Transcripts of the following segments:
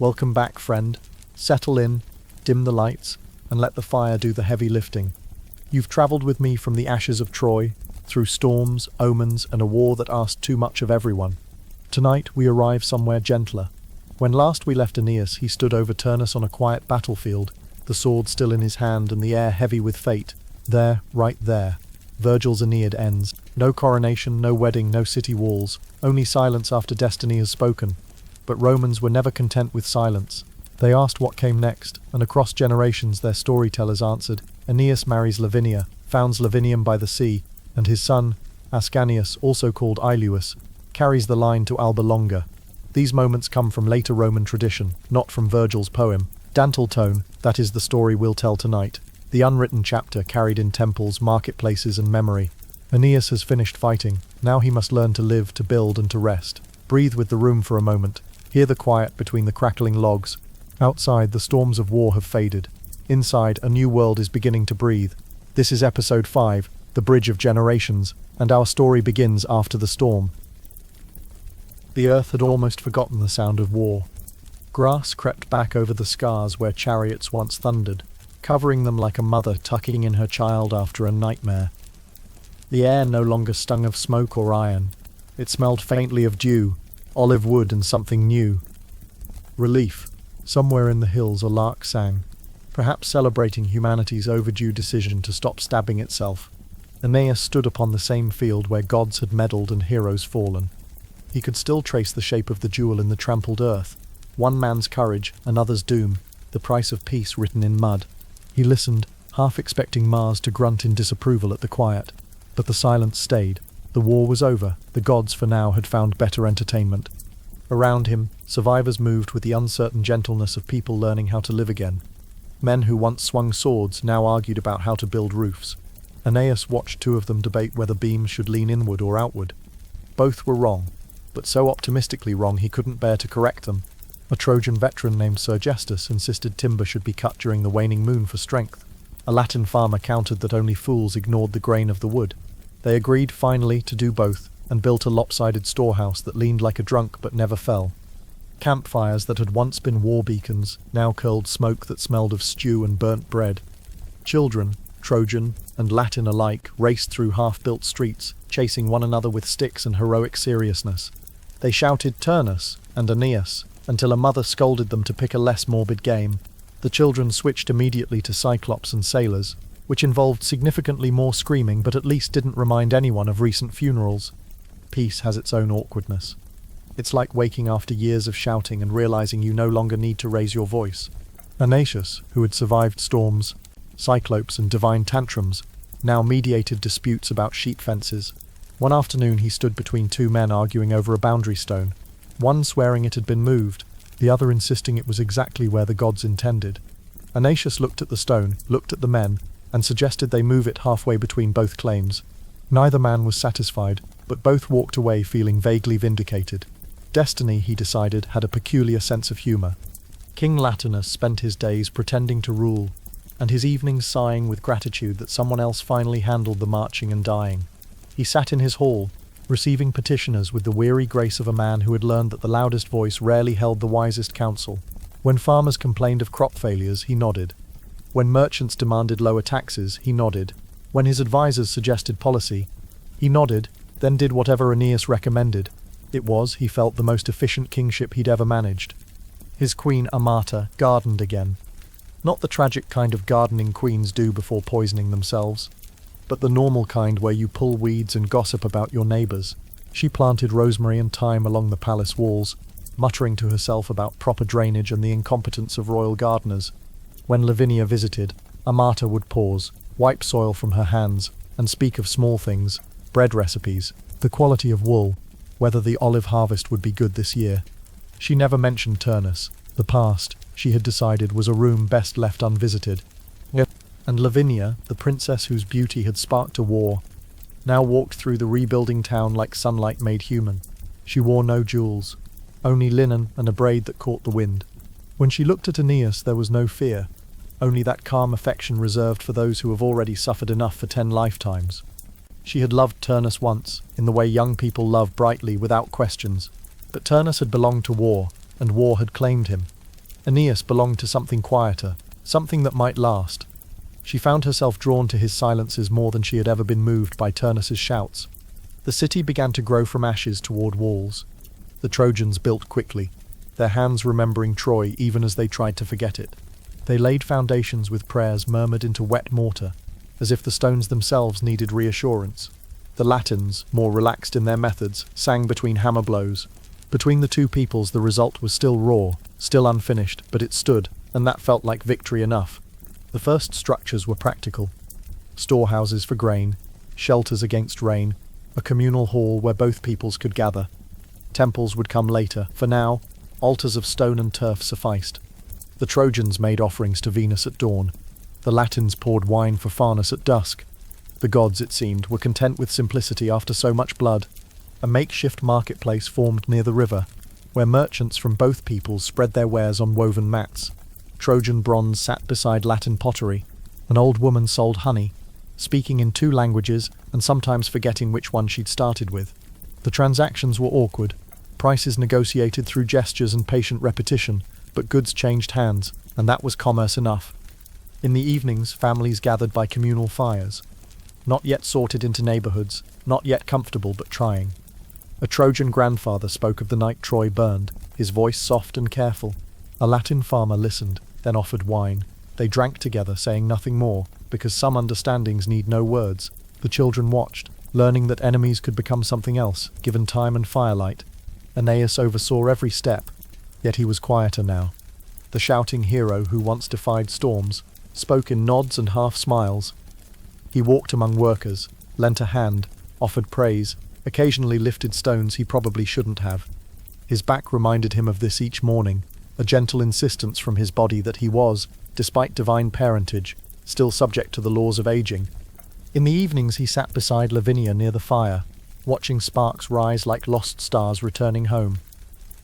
Welcome back, friend. Settle in, dim the lights, and let the fire do the heavy lifting. You've travelled with me from the ashes of Troy, through storms, omens, and a war that asked too much of everyone. Tonight we arrive somewhere gentler. When last we left Aeneas, he stood over Turnus on a quiet battlefield, the sword still in his hand and the air heavy with fate. There, right there, Virgil's Aeneid ends. No coronation, no wedding, no city walls, only silence after destiny has spoken. But Romans were never content with silence. They asked what came next, and across generations their storytellers answered. Aeneas marries Lavinia, founds Lavinium by the sea, and his son, Ascanius, also called Iluus, carries the line to Alba Longa. These moments come from later Roman tradition, not from Virgil's poem. Dantal tone, that is the story we'll tell tonight. The unwritten chapter carried in temples, marketplaces, and memory. Aeneas has finished fighting. Now he must learn to live, to build, and to rest. Breathe with the room for a moment. Hear the quiet between the crackling logs. Outside, the storms of war have faded. Inside, a new world is beginning to breathe. This is episode 5, The Bridge of Generations, and our story begins after the storm. The earth had almost forgotten the sound of war. Grass crept back over the scars where chariots once thundered, covering them like a mother tucking in her child after a nightmare. The air no longer stung of smoke or iron. It smelled faintly of dew, olive wood, and something new. Relief. Somewhere in the hills a lark sang, perhaps celebrating humanity's overdue decision to stop stabbing itself. Aeneas stood upon the same field where gods had meddled and heroes fallen. He could still trace the shape of the jewel in the trampled earth. One man's courage, another's doom, the price of peace written in mud. He listened, half expecting Mars to grunt in disapproval at the quiet. But the silence stayed. The war was over. The gods for now had found better entertainment. Around him, survivors moved with the uncertain gentleness of people learning how to live again. Men who once swung swords now argued about how to build roofs. Aeneas watched two of them debate whether beams should lean inward or outward. Both were wrong, but so optimistically wrong he couldn't bear to correct them. A Trojan veteran named Sergestus insisted timber should be cut during the waning moon for strength. A Latin farmer countered that only fools ignored the grain of the wood. They agreed finally to do both, and built a lopsided storehouse that leaned like a drunk but never fell. Campfires that had once been war beacons now curled smoke that smelled of stew and burnt bread. Children, Trojan and Latin alike, raced through half-built streets, chasing one another with sticks and heroic seriousness. They shouted Turnus and Aeneas, until a mother scolded them to pick a less morbid game. The children switched immediately to Cyclops and sailors, which involved significantly more screaming but at least didn't remind anyone of recent funerals. Peace has its own awkwardness. It's like waking after years of shouting and realizing you no longer need to raise your voice. Aeneas, who had survived storms, cyclopes, and divine tantrums, now mediated disputes about sheep fences. One afternoon he stood between two men arguing over a boundary stone, one swearing it had been moved, the other insisting it was exactly where the gods intended. Aeneas looked at the stone, looked at the men, and suggested they move it halfway between both claims. Neither man was satisfied, but both walked away feeling vaguely vindicated. Destiny, he decided, had a peculiar sense of humour. King Latinus spent his days pretending to rule, and his evenings sighing with gratitude that someone else finally handled the marching and dying. He sat in his hall, receiving petitioners with the weary grace of a man who had learned that the loudest voice rarely held the wisest counsel. When farmers complained of crop failures, he nodded. When merchants demanded lower taxes, he nodded. When his advisors suggested policy, he nodded, then did whatever Aeneas recommended. It was, he felt, the most efficient kingship he'd ever managed. His queen, Amata, gardened again. Not the tragic kind of gardening queens do before poisoning themselves, but the normal kind where you pull weeds and gossip about your neighbours. She planted rosemary and thyme along the palace walls, muttering to herself about proper drainage and the incompetence of royal gardeners. When Lavinia visited, Amata would pause, wipe soil from her hands, and speak of small things, bread recipes, the quality of wool, whether the olive harvest would be good this year. She never mentioned Turnus. The past, she had decided, was a room best left unvisited. And Lavinia, the princess whose beauty had sparked a war, now walked through the rebuilding town like sunlight made human. She wore no jewels, only linen and a braid that caught the wind. When she looked at Aeneas, there was no fear, only that calm affection reserved for those who have already suffered enough for 10 lifetimes. She had loved Turnus once, in the way young people love brightly without questions, but Turnus had belonged to war, and war had claimed him. Aeneas belonged to something quieter, something that might last. She found herself drawn to his silences more than she had ever been moved by Turnus's shouts. The city began to grow from ashes toward walls. The Trojans built quickly, their hands remembering Troy even as they tried to forget it. They laid foundations with prayers murmured into wet mortar, as if the stones themselves needed reassurance. The Latins, more relaxed in their methods, sang between hammer blows. Between the two peoples the result was still raw, still unfinished, but it stood, and that felt like victory enough. The first structures were practical. Storehouses for grain, shelters against rain, a communal hall where both peoples could gather. Temples would come later. For now, altars of stone and turf sufficed. The Trojans made offerings to Venus at dawn. The Latins poured wine for Farnus at dusk. The gods, it seemed, were content with simplicity after so much blood. A makeshift marketplace formed near the river, where merchants from both peoples spread their wares on woven mats. Trojan bronze sat beside Latin pottery. An old woman sold honey, speaking in two languages and sometimes forgetting which one she'd started with. The transactions were awkward, prices negotiated through gestures and patient repetition, but goods changed hands, and that was commerce enough. In the evenings, families gathered by communal fires. Not yet sorted into neighborhoods, not yet comfortable but trying. A Trojan grandfather spoke of the night Troy burned, his voice soft and careful. A Latin farmer listened, then offered wine. They drank together, saying nothing more, because some understandings need no words. The children watched, learning that enemies could become something else, given time and firelight. Aeneas oversaw every step, yet he was quieter now. The shouting hero who once defied storms spoke in nods and half-smiles. He walked among workers, lent a hand, offered praise, occasionally lifted stones he probably shouldn't have. His back reminded him of this each morning, a gentle insistence from his body that he was, despite divine parentage, still subject to the laws of aging. In the evenings he sat beside Lavinia near the fire, watching sparks rise like lost stars returning home.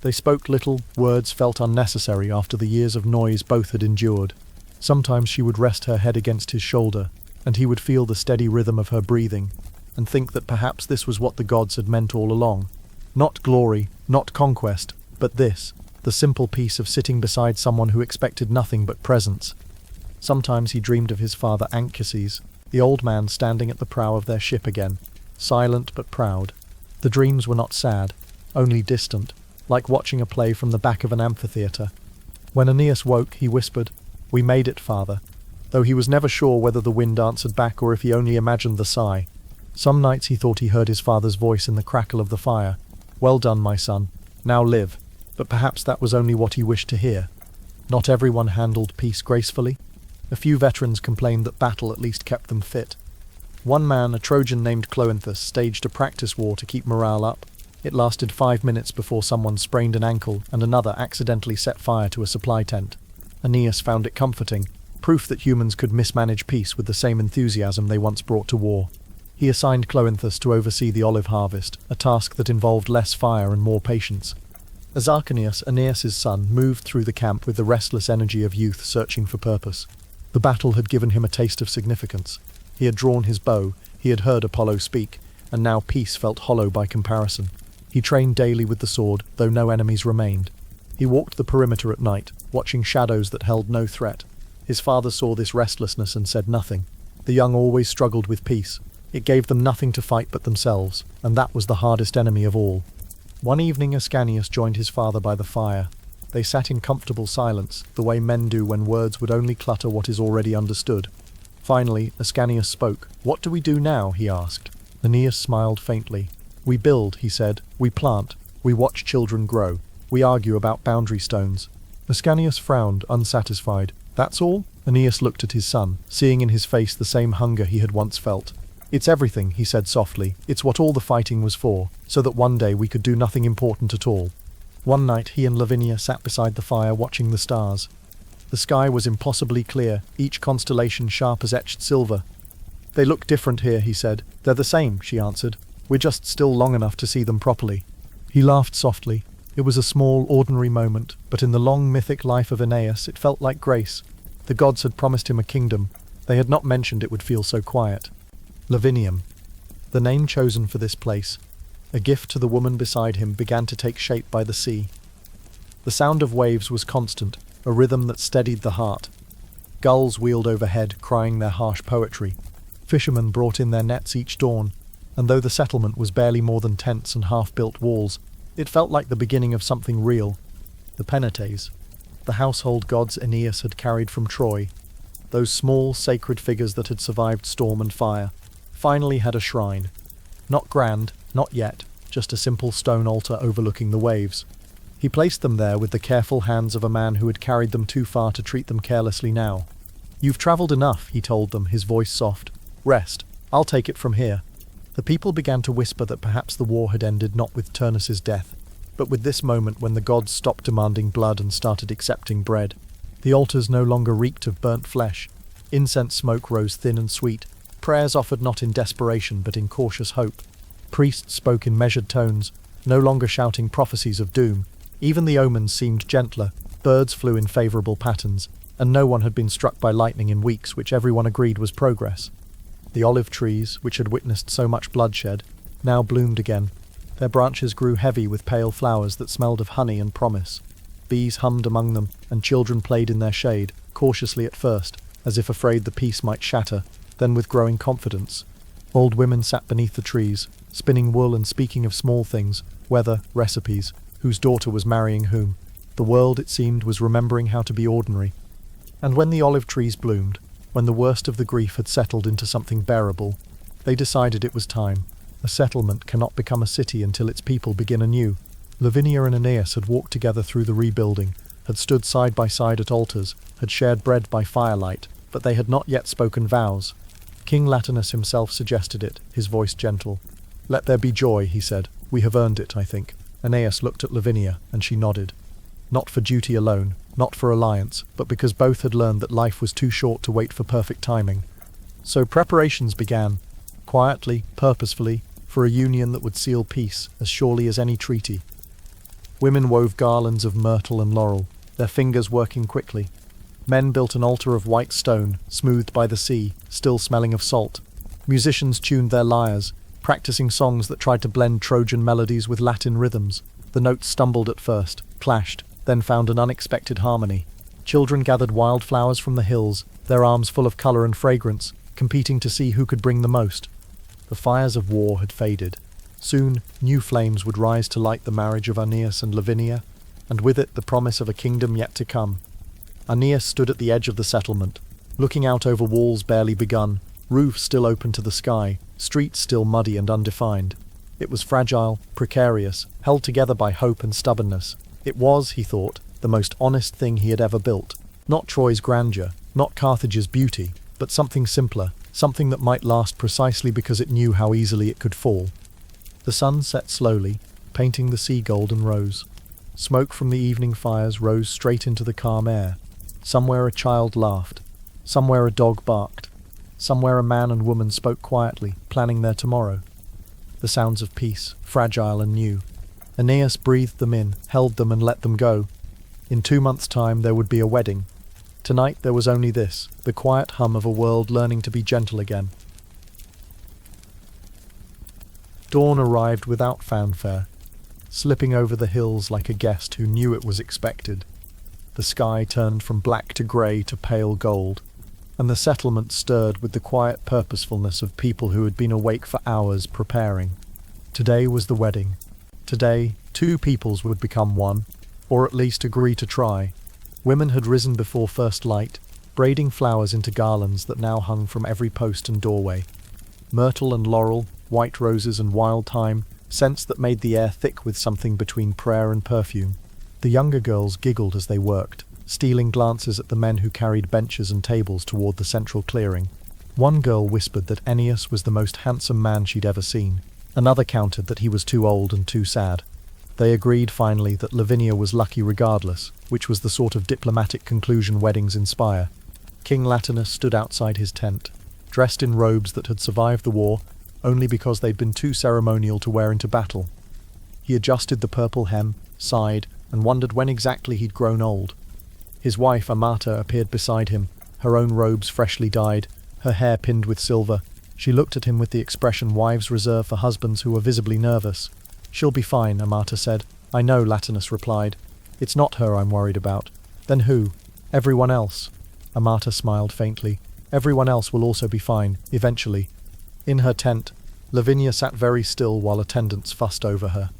They spoke little, words felt unnecessary after the years of noise both had endured. Sometimes she would rest her head against his shoulder, and he would feel the steady rhythm of her breathing, and think that perhaps this was what the gods had meant all along. Not glory, not conquest, but this, the simple peace of sitting beside someone who expected nothing but presence. Sometimes he dreamed of his father Anchises, the old man standing at the prow of their ship again, silent but proud. The dreams were not sad, only distant, like watching a play from the back of an amphitheatre. When Aeneas woke, he whispered, "We made it, father," though he was never sure whether the wind answered back or if he only imagined the sigh. Some nights he thought he heard his father's voice in the crackle of the fire. "Well done, my son. Now live." But perhaps that was only what he wished to hear. Not everyone handled peace gracefully. A few veterans complained that battle at least kept them fit. One man, a Trojan named Cloanthus, staged a practice war to keep morale up. It lasted 5 minutes before someone sprained an ankle and another accidentally set fire to a supply tent. Aeneas found it comforting, proof that humans could mismanage peace with the same enthusiasm they once brought to war. He assigned Cloanthus to oversee the olive harvest, a task that involved less fire and more patience. As Ascanius, Aeneas's son, moved through the camp with the restless energy of youth searching for purpose. The battle had given him a taste of significance. He had drawn his bow, he had heard Apollo speak, and now peace felt hollow by comparison. He trained daily with the sword, though no enemies remained. He walked the perimeter at night, watching shadows that held no threat. His father saw this restlessness and said nothing. The young always struggled with peace. It gave them nothing to fight but themselves, and that was the hardest enemy of all. One evening Ascanius joined his father by the fire. They sat in comfortable silence, the way men do when words would only clutter what is already understood. Finally, Ascanius spoke. "What do we do now?" he asked. Aeneas smiled faintly. "We build," he said. "We plant. We watch children grow. We argue about boundary stones." Ascanius frowned, unsatisfied. "That's all?" Aeneas looked at his son, seeing in his face the same hunger he had once felt. "It's everything," he said softly. "It's what all the fighting was for, so that one day we could do nothing important at all." One night he and Lavinia sat beside the fire watching the stars. The sky was impossibly clear, each constellation sharp as etched silver. "They look different here," he said. "They're the same," she answered. "We're just still long enough to see them properly." He laughed softly. It was a small, ordinary moment, but in the long mythic life of Aeneas it felt like grace. The gods had promised him a kingdom. They had not mentioned it would feel so quiet. Lavinium, the name chosen for this place, a gift to the woman beside him, began to take shape by the sea. The sound of waves was constant, a rhythm that steadied the heart. Gulls wheeled overhead, crying their harsh poetry. Fishermen brought in their nets each dawn, and though the settlement was barely more than tents and half-built walls, it felt like the beginning of something real. The Penates, the household gods Aeneas had carried from Troy, those small, sacred figures that had survived storm and fire, finally had a shrine. Not grand, not yet, just a simple stone altar overlooking the waves. He placed them there with the careful hands of a man who had carried them too far to treat them carelessly now. "You've travelled enough," he told them, his voice soft. "Rest. I'll take it from here." The people began to whisper that perhaps the war had ended not with Turnus's death, but with this moment when the gods stopped demanding blood and started accepting bread. The altars no longer reeked of burnt flesh. Incense smoke rose thin and sweet, prayers offered not in desperation but in cautious hope. Priests spoke in measured tones, no longer shouting prophecies of doom. Even the omens seemed gentler, birds flew in favourable patterns, and no one had been struck by lightning in weeks, which everyone agreed was progress. The olive trees, which had witnessed so much bloodshed, now bloomed again. Their branches grew heavy with pale flowers that smelled of honey and promise. Bees hummed among them, and children played in their shade, cautiously at first, as if afraid the peace might shatter, then with growing confidence. Old women sat beneath the trees, spinning wool and speaking of small things, weather, recipes, whose daughter was marrying whom. The world, it seemed, was remembering how to be ordinary. And when the olive trees bloomed, when the worst of the grief had settled into something bearable, they decided it was time. A settlement cannot become a city until its people begin anew. Lavinia and Aeneas had walked together through the rebuilding, had stood side by side at altars, had shared bread by firelight, but they had not yet spoken vows. King Latinus himself suggested it, his voice gentle. "Let there be joy," he said. "We have earned it, I think." Aeneas looked at Lavinia, and she nodded. Not for duty alone, not for alliance, but because both had learned that life was too short to wait for perfect timing. So preparations began, quietly, purposefully, for a union that would seal peace as surely as any treaty. Women wove garlands of myrtle and laurel, their fingers working quickly. Men built an altar of white stone, smoothed by the sea, still smelling of salt. Musicians tuned their lyres, practicing songs that tried to blend Trojan melodies with Latin rhythms. The notes stumbled at first, clashed, then found an unexpected harmony. Children gathered wildflowers from the hills, their arms full of colour and fragrance, competing to see who could bring the most. The fires of war had faded. Soon, new flames would rise to light the marriage of Aeneas and Lavinia, and with it the promise of a kingdom yet to come. Aeneas stood at the edge of the settlement, looking out over walls barely begun, roofs still open to the sky, streets still muddy and undefined. It was fragile, precarious, held together by hope and stubbornness. It was, he thought, the most honest thing he had ever built. Not Troy's grandeur, not Carthage's beauty, but something simpler, something that might last precisely because it knew how easily it could fall. The sun set slowly, painting the sea gold and rose. Smoke from the evening fires rose straight into the calm air. Somewhere a child laughed. Somewhere a dog barked. Somewhere a man and woman spoke quietly, planning their tomorrow. The sounds of peace, fragile and new. Aeneas breathed them in, held them and let them go. In 2 months' time there would be a wedding. Tonight there was only this, the quiet hum of a world learning to be gentle again. Dawn arrived without fanfare, slipping over the hills like a guest who knew it was expected. The sky turned from black to grey to pale gold, and the settlement stirred with the quiet purposefulness of people who had been awake for hours preparing. Today was the wedding. Today, 2 peoples would become one, or at least agree to try. Women had risen before first light, braiding flowers into garlands that now hung from every post and doorway. Myrtle and laurel, white roses and wild thyme, scents that made the air thick with something between prayer and perfume. The younger girls giggled as they worked, stealing glances at the men who carried benches and tables toward the central clearing. One girl whispered that Aeneas was the most handsome man she'd ever seen. Another countered that he was too old and too sad. They agreed finally that Lavinia was lucky regardless, which was the sort of diplomatic conclusion weddings inspire. King Latinus stood outside his tent, dressed in robes that had survived the war only because they'd been too ceremonial to wear into battle. He adjusted the purple hem, sighed, and wondered when exactly he'd grown old. His wife Amata appeared beside him, her own robes freshly dyed, her hair pinned with silver. She looked at him with the expression wives reserve for husbands who are visibly nervous. "She'll be fine," Amata said. "I know," Latinus replied. "It's not her I'm worried about. Then who? Everyone else. Amata smiled faintly. Everyone else will also be fine, eventually. In her tent, Lavinia sat very still while attendants fussed over her.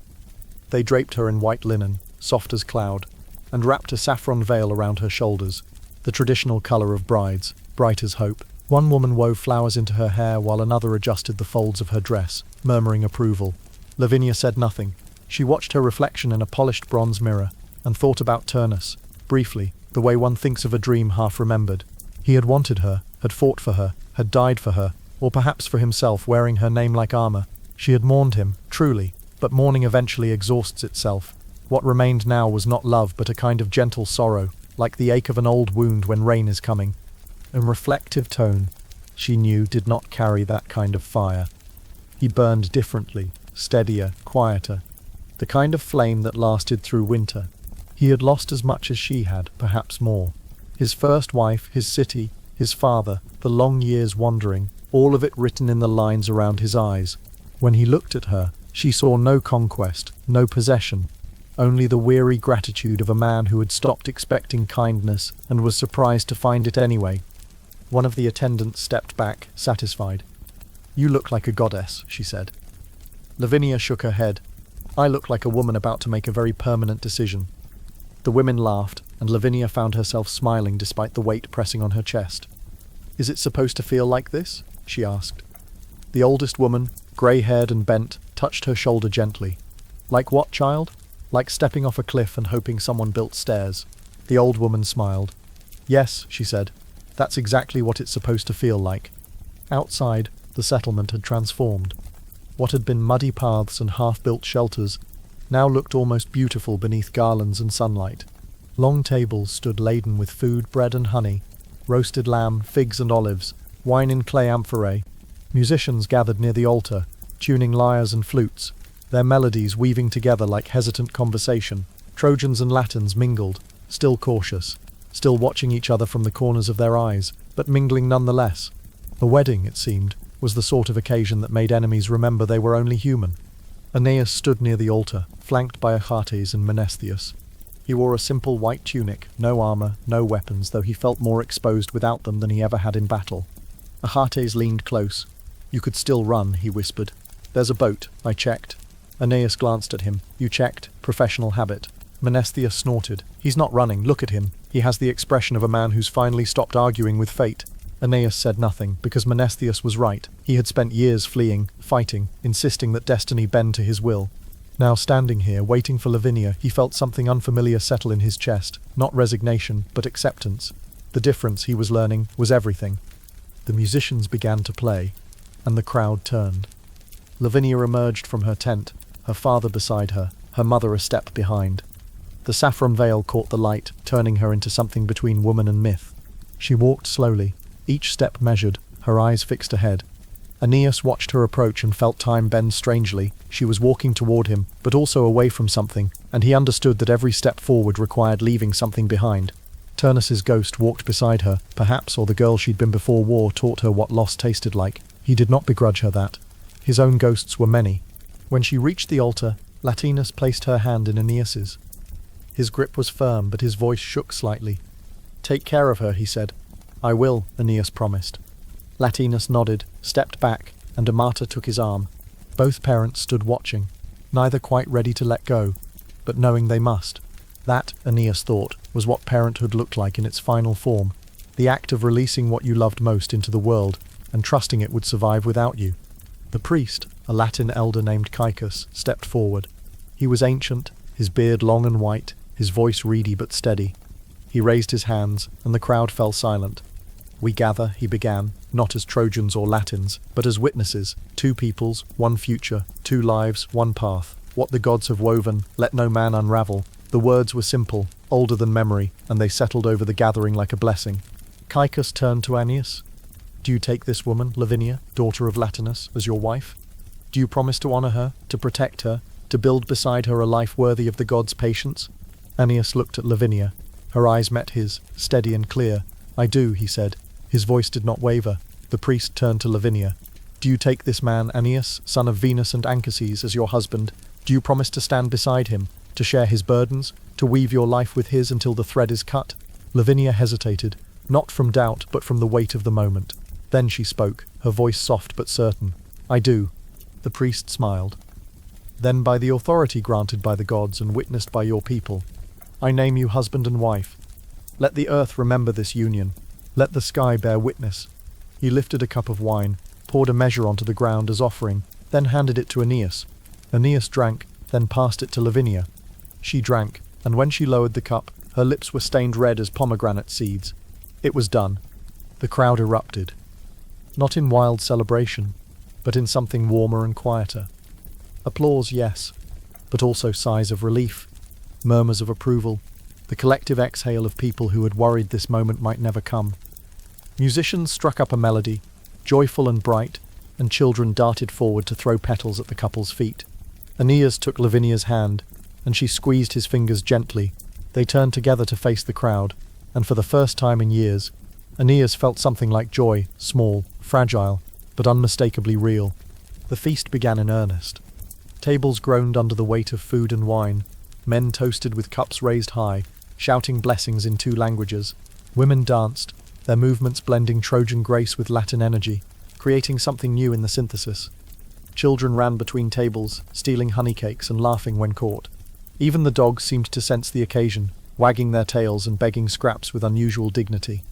They draped her in white linen, soft as cloud, and wrapped a saffron veil around her shoulders, the traditional colour of brides, bright as hope. One woman wove flowers into her hair while another adjusted the folds of her dress, murmuring approval. Lavinia said nothing. She watched her reflection in a polished bronze mirror, and thought about Turnus, briefly, the way one thinks of a dream half-remembered. He had wanted her, had fought for her, had died for her, or perhaps for himself, wearing her name like armour. She had mourned him, truly, but mourning eventually exhausts itself. What remained now was not love but a kind of gentle sorrow, like the ache of an old wound when rain is coming. A reflective tone, she knew, did not carry that kind of fire. He burned differently, steadier, quieter, the kind of flame that lasted through winter. He had lost as much as she had, perhaps more. His first wife, his city, his father, the long years wandering, all of it written in the lines around his eyes. When he looked at her, she saw no conquest, no possession, only the weary gratitude of a man who had stopped expecting kindness and was surprised to find it anyway. One of the attendants stepped back, satisfied. "You look like a goddess," she said. Lavinia shook her head. "I look like a woman about to make a very permanent decision." The women laughed, and Lavinia found herself smiling despite the weight pressing on her chest. "Is it supposed to feel like this?" she asked. The oldest woman, grey-haired and bent, touched her shoulder gently. "Like what, child?" "Like stepping off a cliff and hoping someone built stairs." The old woman smiled. "Yes," she said. "That's exactly what it's supposed to feel like." Outside, the settlement had transformed. What had been muddy paths and half-built shelters now looked almost beautiful beneath garlands and sunlight. Long tables stood laden with food, bread and honey, roasted lamb, figs and olives, wine in clay amphorae. Musicians gathered near the altar, tuning lyres and flutes, their melodies weaving together like hesitant conversation. Trojans and Latins mingled, still cautious, still watching each other from the corners of their eyes, but mingling nonetheless. A wedding, it seemed, was the sort of occasion that made enemies remember they were only human. Aeneas stood near the altar, flanked by Achates and Menesthius. He wore a simple white tunic, no armour, no weapons, though he felt more exposed without them than he ever had in battle. Achates leaned close. "You could still run," he whispered. "There's a boat, I checked." Aeneas glanced at him. "You checked? Professional habit." Menesthius snorted. "He's not running, look at him. He has the expression of a man who's finally stopped arguing with fate." Aeneas said nothing, because Menesthius was right. He had spent years fleeing, fighting, insisting that destiny bend to his will. Now standing here, waiting for Lavinia, he felt something unfamiliar settle in his chest. Not resignation, but acceptance. The difference, he was learning, was everything. The musicians began to play, and the crowd turned. Lavinia emerged from her tent, her father beside her, her mother a step behind. The saffron veil caught the light, turning her into something between woman and myth. She walked slowly, each step measured, her eyes fixed ahead. Aeneas watched her approach and felt time bend strangely. She was walking toward him, but also away from something, and he understood that every step forward required leaving something behind. Turnus's ghost walked beside her, perhaps, or the girl she'd been before war taught her what loss tasted like. He did not begrudge her that. His own ghosts were many. When she reached the altar, Latinus placed her hand in Aeneas's. His grip was firm, but his voice shook slightly. "Take care of her," he said. "I will," Aeneas promised. Latinus nodded, stepped back, and Amata took his arm. Both parents stood watching, neither quite ready to let go, but knowing they must. That, Aeneas thought, was what parenthood looked like in its final form, the act of releasing what you loved most into the world, and trusting it would survive without you. The priest, a Latin elder named Caecus, stepped forward. He was ancient, his beard long and white, his voice reedy but steady. He raised his hands, and the crowd fell silent. "We gather," he began, "not as Trojans or Latins, but as witnesses, 2 peoples, 1 future, 2 lives, 1 path. What the gods have woven, let no man unravel." The words were simple, older than memory, and they settled over the gathering like a blessing. Caecus turned to Aeneas. "Do you take this woman, Lavinia, daughter of Latinus, as your wife? Do you promise to honour her, to protect her, to build beside her a life worthy of the gods' patience?" Aeneas looked at Lavinia. Her eyes met his, steady and clear. "I do," he said. His voice did not waver. The priest turned to Lavinia. "Do you take this man, Aeneas, son of Venus and Anchises, as your husband? Do you promise to stand beside him, to share his burdens, to weave your life with his until the thread is cut?" Lavinia hesitated, not from doubt but from the weight of the moment. Then she spoke, her voice soft but certain. "I do." The priest smiled. "Then by the authority granted by the gods and witnessed by your people, I name you husband and wife. Let the earth remember this union. Let the sky bear witness." He lifted a cup of wine, poured a measure onto the ground as offering, then handed it to Aeneas. Aeneas drank, then passed it to Lavinia. She drank, and when she lowered the cup, her lips were stained red as pomegranate seeds. It was done. The crowd erupted. Not in wild celebration, but in something warmer and quieter. Applause, yes, but also sighs of relief, murmurs of approval, the collective exhale of people who had worried this moment might never come. Musicians struck up a melody, joyful and bright, and children darted forward to throw petals at the couple's feet. Aeneas took Lavinia's hand, and she squeezed his fingers gently. They turned together to face the crowd, and for the first time in years, Aeneas felt something like joy, small, fragile, but unmistakably real. The feast began in earnest. Tables groaned under the weight of food and wine. Men toasted with cups raised high, shouting blessings in 2 languages. Women danced, their movements blending Trojan grace with Latin energy, creating something new in the synthesis. Children ran between tables, stealing honeycakes and laughing when caught. Even the dogs seemed to sense the occasion, wagging their tails and begging scraps with unusual dignity.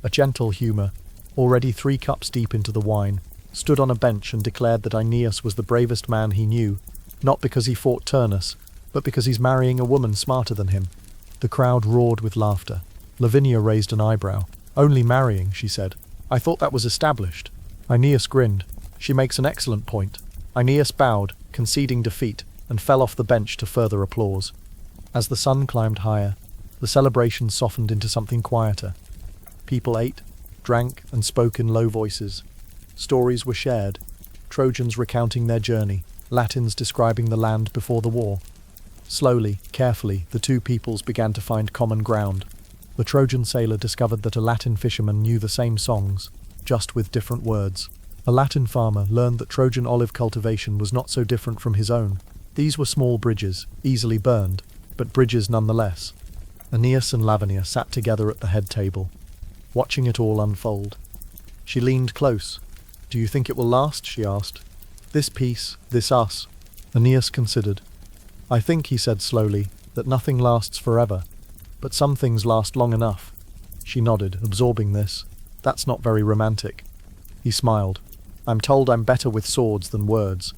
A gentle humour, already 3 cups deep into the wine, stood on a bench and declared that Aeneas was the bravest man he knew, not because he fought Turnus, but because he's marrying a woman smarter than him. The crowd roared with laughter. Lavinia raised an eyebrow. "Only marrying," she said. "I thought that was established." Aeneas grinned. "She makes an excellent point." Aeneas bowed, conceding defeat, and fell off the bench to further applause. As the sun climbed higher, the celebration softened into something quieter. People ate, drank, and spoke in low voices. Stories were shared, Trojans recounting their journey, Latins describing the land before the war. Slowly, carefully, the 2 peoples began to find common ground. The Trojan sailor discovered that a Latin fisherman knew the same songs, just with different words. A Latin farmer learned that Trojan olive cultivation was not so different from his own. These were small bridges, easily burned, but bridges nonetheless. Aeneas and Lavinia sat together at the head table, watching it all unfold. She leaned close. "Do you think it will last?" she asked. "This peace, this us?" Aeneas considered. "I think," he said slowly, "that nothing lasts forever, but some things last long enough." She nodded, absorbing this. "That's not very romantic." He smiled. "I'm told I'm better with swords than words."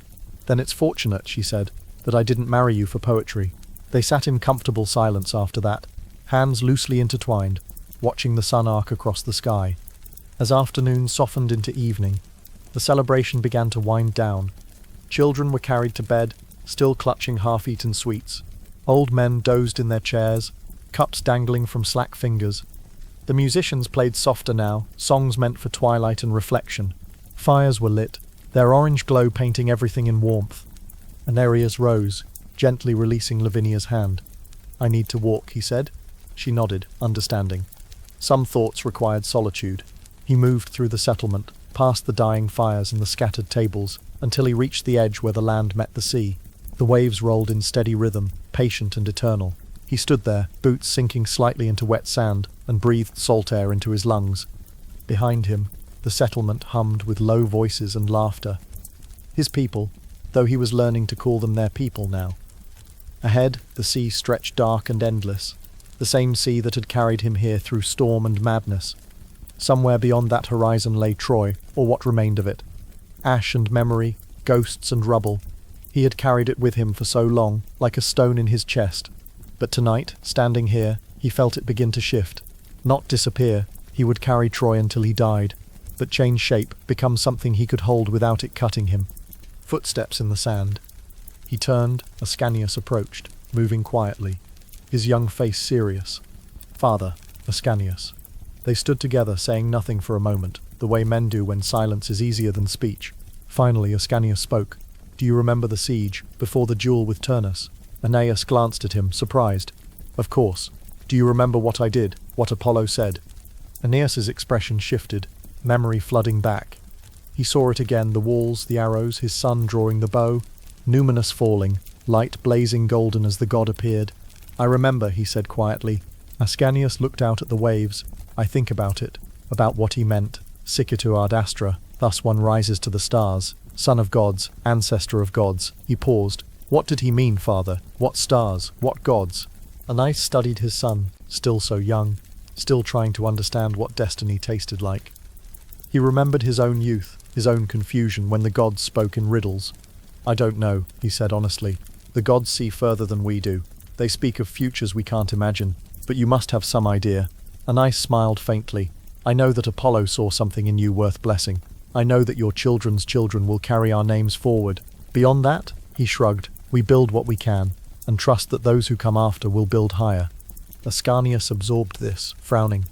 "Then it's fortunate," she said, "that I didn't marry you for poetry." They sat in comfortable silence after that, hands loosely intertwined, watching the sun arc across the sky. As afternoon softened into evening, the celebration began to wind down. Children were carried to bed, still clutching half-eaten sweets. Old men dozed in their chairs, cups dangling from slack fingers. The musicians played softer now, songs meant for twilight and reflection. Fires were lit, their orange glow painting everything in warmth. Aeneas rose, gently releasing Lavinia's hand. "I need to walk," he said. She nodded, understanding. Some thoughts required solitude. He moved through the settlement, past the dying fires and the scattered tables, until he reached the edge where the land met the sea. The waves rolled in steady rhythm, patient and eternal. He stood there, boots sinking slightly into wet sand, and breathed salt air into his lungs. Behind him, the settlement hummed with low voices and laughter. His people, though he was learning to call them their people now. Ahead, the sea stretched dark and endless, the same sea that had carried him here through storm and madness. Somewhere beyond that horizon lay Troy, or what remained of it. Ash and memory, ghosts and rubble. He had carried it with him for so long, like a stone in his chest. But tonight, standing here, he felt it begin to shift. Not disappear, he would carry Troy until he died, but change shape, become something he could hold without it cutting him. Footsteps in the sand. He turned, Ascanius approached, moving quietly, his young face serious. "Father," Ascanius. They stood together, saying nothing for a moment, the way men do when silence is easier than speech. Finally, Ascanius spoke. "Do you remember the siege, before the duel with Turnus?" Aeneas glanced at him, surprised. "Of course. Do you remember what I did, what Apollo said?" Aeneas's expression shifted, memory flooding back. He saw it again, the walls, the arrows, his son drawing the bow, Numenus falling, light blazing golden as the god appeared. "I remember," he said quietly. Ascanius looked out at the waves. I think about it, about what he meant. Sicitu ad astra, thus one rises to the stars. Son of gods, ancestor of gods. He paused. What did he mean, father? What stars? What gods? Aeneas studied his son, still so young, still trying to understand what destiny tasted like. He remembered his own youth, his own confusion when the gods spoke in riddles. I don't know, he said honestly. The gods see further than we do. They speak of futures we can't imagine, but you must have some idea. Aeneas smiled faintly. I know that Apollo saw something in you worth blessing. I know that your children's children will carry our names forward. Beyond that, he shrugged, we build what we can, and trust that those who come after will build higher. Ascanius absorbed this, frowning.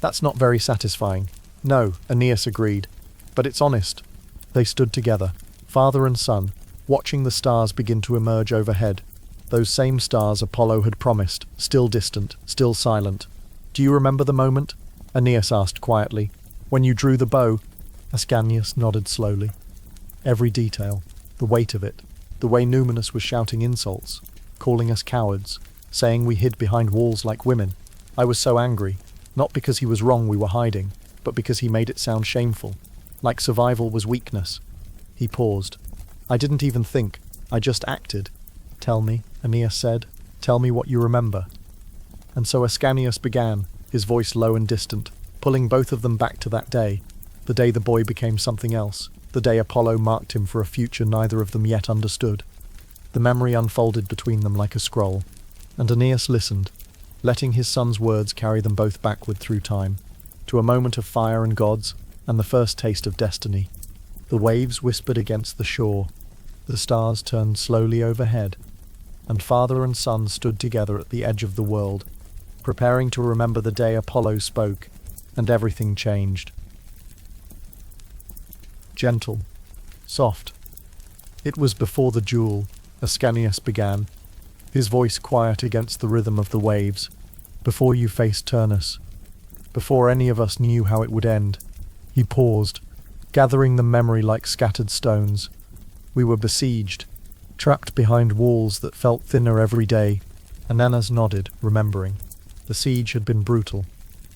That's not very satisfying. No, Aeneas agreed. But it's honest. They stood together, father and son, watching the stars begin to emerge overhead. Those same stars Apollo had promised, still distant, still silent. Do you remember the moment? Aeneas asked quietly. When you drew the bow? Ascanius nodded slowly. Every detail, the weight of it, the way Numanus was shouting insults, calling us cowards, saying we hid behind walls like women. I was so angry, not because he was wrong we were hiding, but because he made it sound shameful, like survival was weakness. He paused. I didn't even think, I just acted. Tell me, Aeneas said, tell me what you remember. And so Ascanius began, his voice low and distant, pulling both of them back to that day, the day the boy became something else, the day Apollo marked him for a future neither of them yet understood. The memory unfolded between them like a scroll, and Aeneas listened, letting his son's words carry them both backward through time, to a moment of fire and gods, and the first taste of destiny. The waves whispered against the shore, the stars turned slowly overhead, and father and son stood together at the edge of the world, preparing to remember the day Apollo spoke, and everything changed. Gentle, soft. It was before the duel, Ascanius began, his voice quiet against the rhythm of the waves, before you faced Turnus, before any of us knew how it would end. He paused, gathering the memory like scattered stones. We were besieged, trapped behind walls that felt thinner every day. Aeneas nodded, remembering. The siege had been brutal,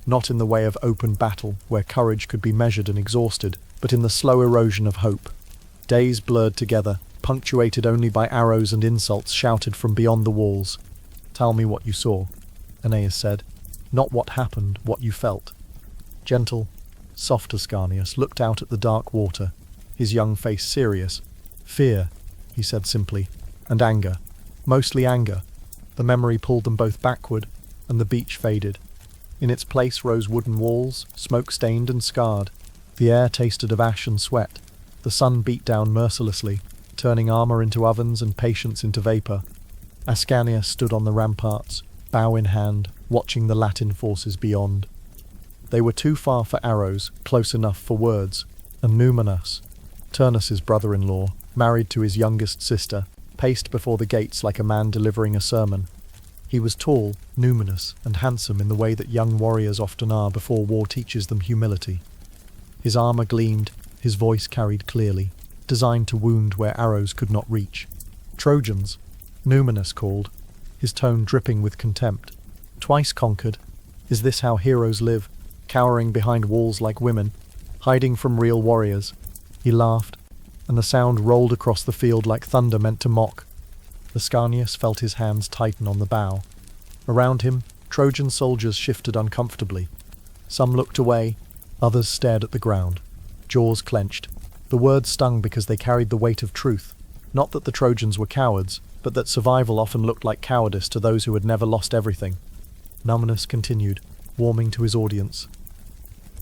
not in the way of open battle, where courage could be measured and exhausted, but in the slow erosion of hope. Days blurred together, punctuated only by arrows and insults shouted from beyond the walls. Tell me what you saw, Aeneas said. Not what happened, what you felt. Gentle, soft Ascanius looked out at the dark water, his young face serious. Fear, he said simply, and anger. Mostly anger. The memory pulled them both backward, and the beach faded. In its place rose wooden walls, smoke-stained and scarred. The air tasted of ash and sweat. The sun beat down mercilessly, turning armor into ovens and patience into vapor. Ascanius stood on the ramparts, bow in hand, watching the Latin forces beyond. They were too far for arrows, close enough for words, and Numanus, Turnus's brother-in-law, married to his youngest sister, paced before the gates like a man delivering a sermon. He was tall, numinous, and handsome in the way that young warriors often are before war teaches them humility. His armor gleamed, his voice carried clearly, designed to wound where arrows could not reach. Trojans, Numanus called, his tone dripping with contempt. Twice conquered. Is this how heroes live, cowering behind walls like women, hiding from real warriors? He laughed, and the sound rolled across the field like thunder meant to mock. Ascanius felt his hands tighten on the bow. Around him, Trojan soldiers shifted uncomfortably. Some looked away, others stared at the ground, jaws clenched. The words stung because they carried the weight of truth. Not that the Trojans were cowards, but that survival often looked like cowardice to those who had never lost everything. Numanus continued, warming to his audience.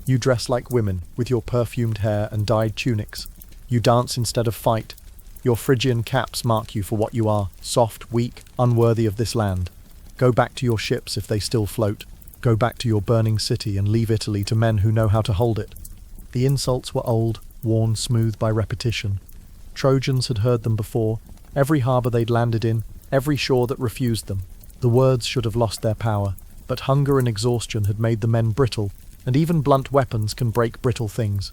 You dress like women, with your perfumed hair and dyed tunics. You dance instead of fight. Your Phrygian caps mark you for what you are, soft, weak, unworthy of this land. Go back to your ships if they still float. Go back to your burning city and leave Italy to men who know how to hold it. The insults were old, worn smooth by repetition. Trojans had heard them before, every harbour they'd landed in, every shore that refused them. The words should have lost their power, but hunger and exhaustion had made the men brittle, and even blunt weapons can break brittle things.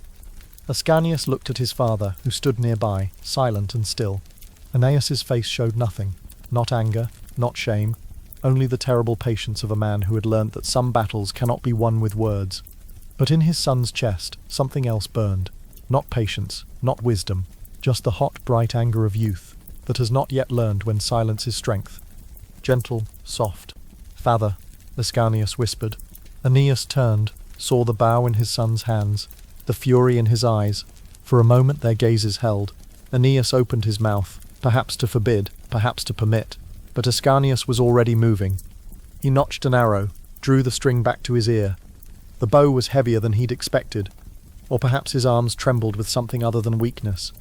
Ascanius looked at his father, who stood nearby, silent and still. Aeneas's face showed nothing, not anger, not shame, only the terrible patience of a man who had learnt that some battles cannot be won with words. But in his son's chest, something else burned. Not patience, not wisdom, just the hot, bright anger of youth that has not yet learned when silence is strength. Gentle, soft. "Father," Ascanius whispered. Aeneas turned, saw the bow in his son's hands, the fury in his eyes. For a moment their gazes held. Aeneas opened his mouth, perhaps to forbid, perhaps to permit, but Ascanius was already moving. He notched an arrow, drew the string back to his ear. The bow was heavier than he'd expected, or perhaps his arms trembled with something other than weakness.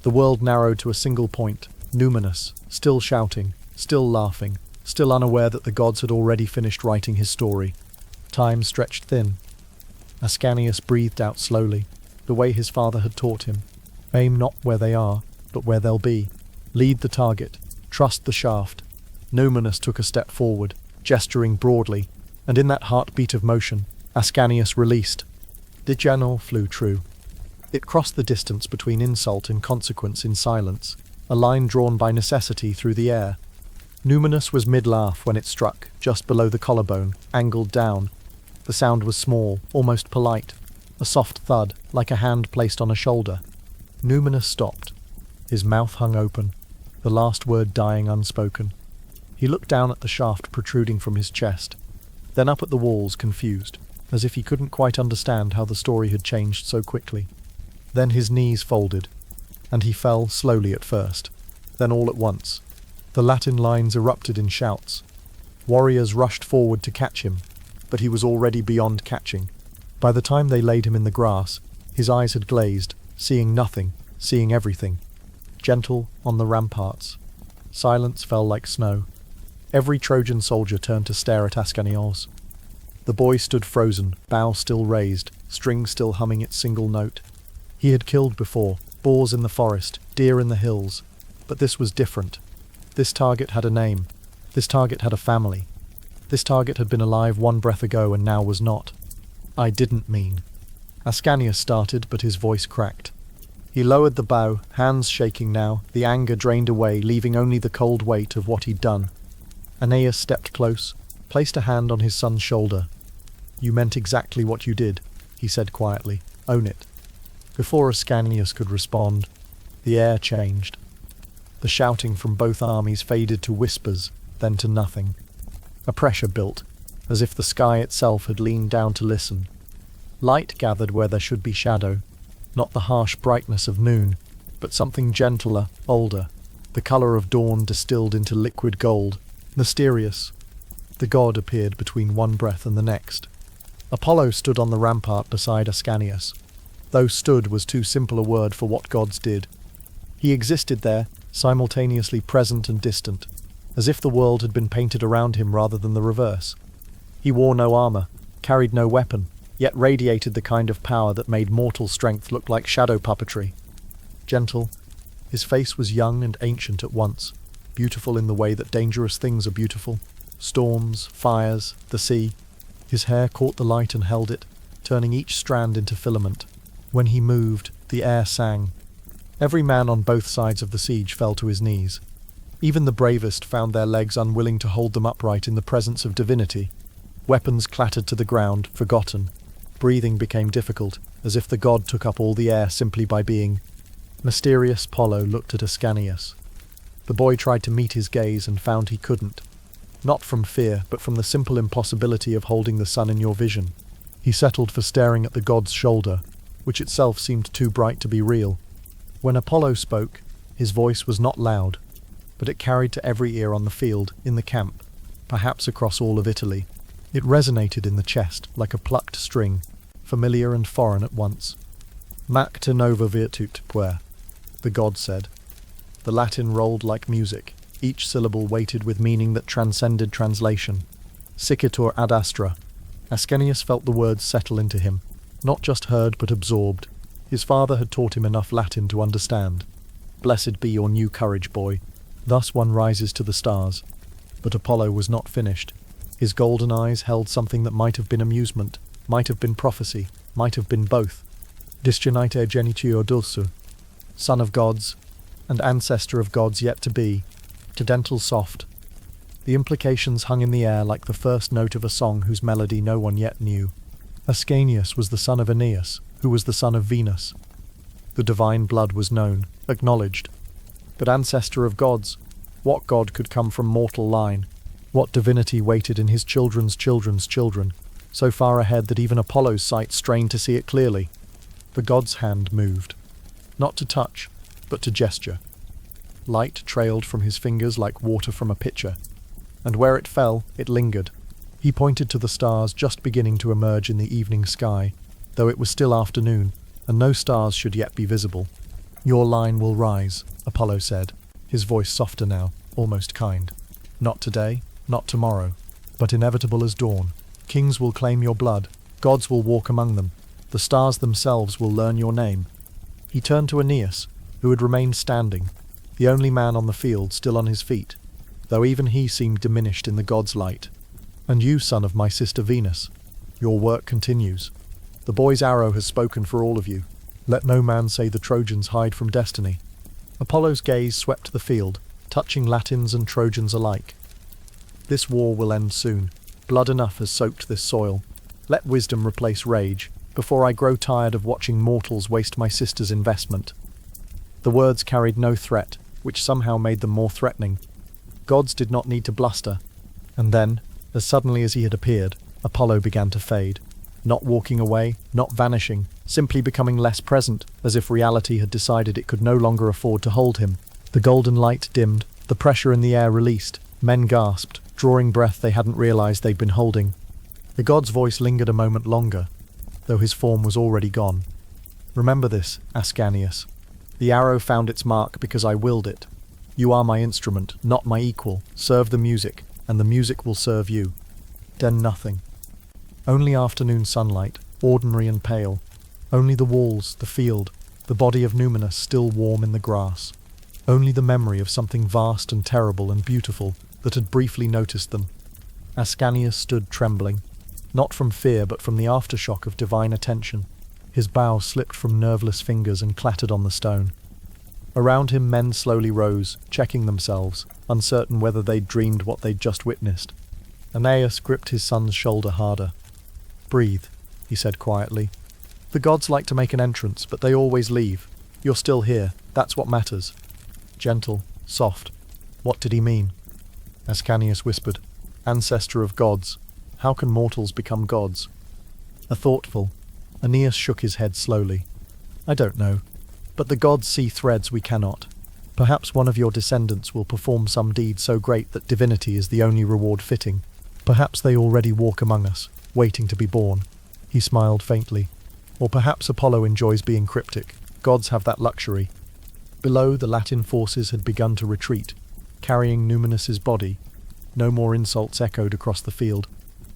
The world narrowed to a single point, numinous, still shouting, still laughing, still unaware that the gods had already finished writing his story. Time stretched thin. Ascanius breathed out slowly, the way his father had taught him. Aim not where they are, but where they'll be. Lead the target, trust the shaft. Numinous took a step forward, gesturing broadly, and in that heartbeat of motion, Ascanius released. The general flew true. It crossed the distance between insult and consequence in silence, a line drawn by necessity through the air. Numinous was mid-laugh when it struck, just below the collarbone, angled down. The sound was small, almost polite, a soft thud, like a hand placed on a shoulder. Numinous stopped. His mouth hung open, the last word dying unspoken. He looked down at the shaft protruding from his chest, then up at the walls, confused, as if he couldn't quite understand how the story had changed so quickly. Then his knees folded, and he fell slowly at first, then all at once. The Latin lines erupted in shouts. Warriors rushed forward to catch him, but he was already beyond catching. By the time they laid him in the grass, his eyes had glazed, seeing nothing, seeing everything. Gentle on the ramparts. Silence fell like snow. Every Trojan soldier turned to stare at Ascanius. The boy stood frozen, bow still raised, string still humming its single note. He had killed before, boars in the forest, deer in the hills, but this was different. This target had a name. This target had a family. This target had been alive one breath ago and now was not. "I didn't mean." Ascanius started, but his voice cracked. He lowered the bow, hands shaking now, the anger drained away, leaving only the cold weight of what he'd done. Aeneas stepped close, placed a hand on his son's shoulder. "You meant exactly what you did," he said quietly. "Own it." Before Ascanius could respond, the air changed. The shouting from both armies faded to whispers, then to nothing. A pressure built, as if the sky itself had leaned down to listen. Light gathered where there should be shadow, not the harsh brightness of noon, but something gentler, older, the colour of dawn distilled into liquid gold, mysterious. The god appeared between one breath and the next. Apollo stood on the rampart beside Ascanius. Though stood was too simple a word for what gods did. He existed there, simultaneously present and distant, as if the world had been painted around him rather than the reverse. He wore no armour, carried no weapon, yet radiated the kind of power that made mortal strength look like shadow puppetry. Gentle, his face was young and ancient at once, beautiful in the way that dangerous things are beautiful. Storms, fires, the sea. His hair caught the light and held it, turning each strand into filament. When he moved, the air sang. Every man on both sides of the siege fell to his knees. Even the bravest found their legs unwilling to hold them upright in the presence of divinity. Weapons clattered to the ground, forgotten. Breathing became difficult, as if the god took up all the air simply by being. Mysterious Apollo looked at Ascanius. The boy tried to meet his gaze and found he couldn't. Not from fear, but from the simple impossibility of holding the sun in your vision. He settled for staring at the god's shoulder, which itself seemed too bright to be real. When Apollo spoke, his voice was not loud, but it carried to every ear on the field, in the camp, perhaps across all of Italy. It resonated in the chest like a plucked string, familiar and foreign at once. "Macta nova virtute puer," the god said. The Latin rolled like music, each syllable weighted with meaning that transcended translation. Sicetur ad astra. Ascanius felt the words settle into him, not just heard but absorbed. His father had taught him enough Latin to understand. "Blessed be your new courage, boy. Thus one rises to the stars." But Apollo was not finished. His golden eyes held something that might have been amusement, might have been prophecy, might have been both. Disgenite genitio dulcu, son of gods, and ancestor of gods yet to be, to dental soft. The implications hung in the air like the first note of a song whose melody no one yet knew. Ascanius was the son of Aeneas, who was the son of Venus. The divine blood was known, acknowledged. But ancestor of gods, what god could come from mortal line? What divinity waited in his children's children's children, so far ahead that even Apollo's sight strained to see it clearly? The god's hand moved. Not to touch, but to gesture. Light trailed from his fingers like water from a pitcher, and where it fell, it lingered. He pointed to the stars just beginning to emerge in the evening sky, though it was still afternoon, and no stars should yet be visible. "Your line will rise," Apollo said, his voice softer now, almost kind. "Not today, not tomorrow, but inevitable as dawn. Kings will claim your blood, gods will walk among them, the stars themselves will learn your name." He turned to Aeneas, who had remained standing, the only man on the field still on his feet, though even he seemed diminished in the god's light. "And you, son of my sister Venus, your work continues. The boy's arrow has spoken for all of you. Let no man say the Trojans hide from destiny." Apollo's gaze swept the field, touching Latins and Trojans alike. "This war will end soon. Blood enough has soaked this soil. Let wisdom replace rage, before I grow tired of watching mortals waste my sister's investment." The words carried no threat, which somehow made them more threatening. Gods did not need to bluster. And then, as suddenly as he had appeared, Apollo began to fade. Not walking away, not vanishing, simply becoming less present, as if reality had decided it could no longer afford to hold him. The golden light dimmed, the pressure in the air released, men gasped, drawing breath they hadn't realized they'd been holding. The god's voice lingered a moment longer, though his form was already gone. "Remember this, Ascanius. The arrow found its mark because I willed it. You are my instrument, not my equal. Serve the music, and the music will serve you." Then nothing. Only afternoon sunlight, ordinary and pale. Only the walls, the field, the body of Numenus still warm in the grass. Only the memory of something vast and terrible and beautiful that had briefly noticed them. Ascanius stood trembling, not from fear but from the aftershock of divine attention. His bow slipped from nerveless fingers and clattered on the stone. Around him men slowly rose, checking themselves, uncertain whether they'd dreamed what they'd just witnessed. Aeneas gripped his son's shoulder harder. "Breathe," he said quietly. "The gods like to make an entrance, but they always leave. You're still here, that's what matters." Gentle, soft. What did he mean? Ascanius whispered, "Ancestor of gods. How can mortals become gods?" A thoughtful, Aeneas shook his head slowly. "I don't know, but the gods see threads we cannot. Perhaps one of your descendants will perform some deed so great that divinity is the only reward fitting. Perhaps they already walk among us, waiting to be born." He smiled faintly. "Or perhaps Apollo enjoys being cryptic. Gods have that luxury." Below, the Latin forces had begun to retreat, carrying Numenus's body. No more insults echoed across the field.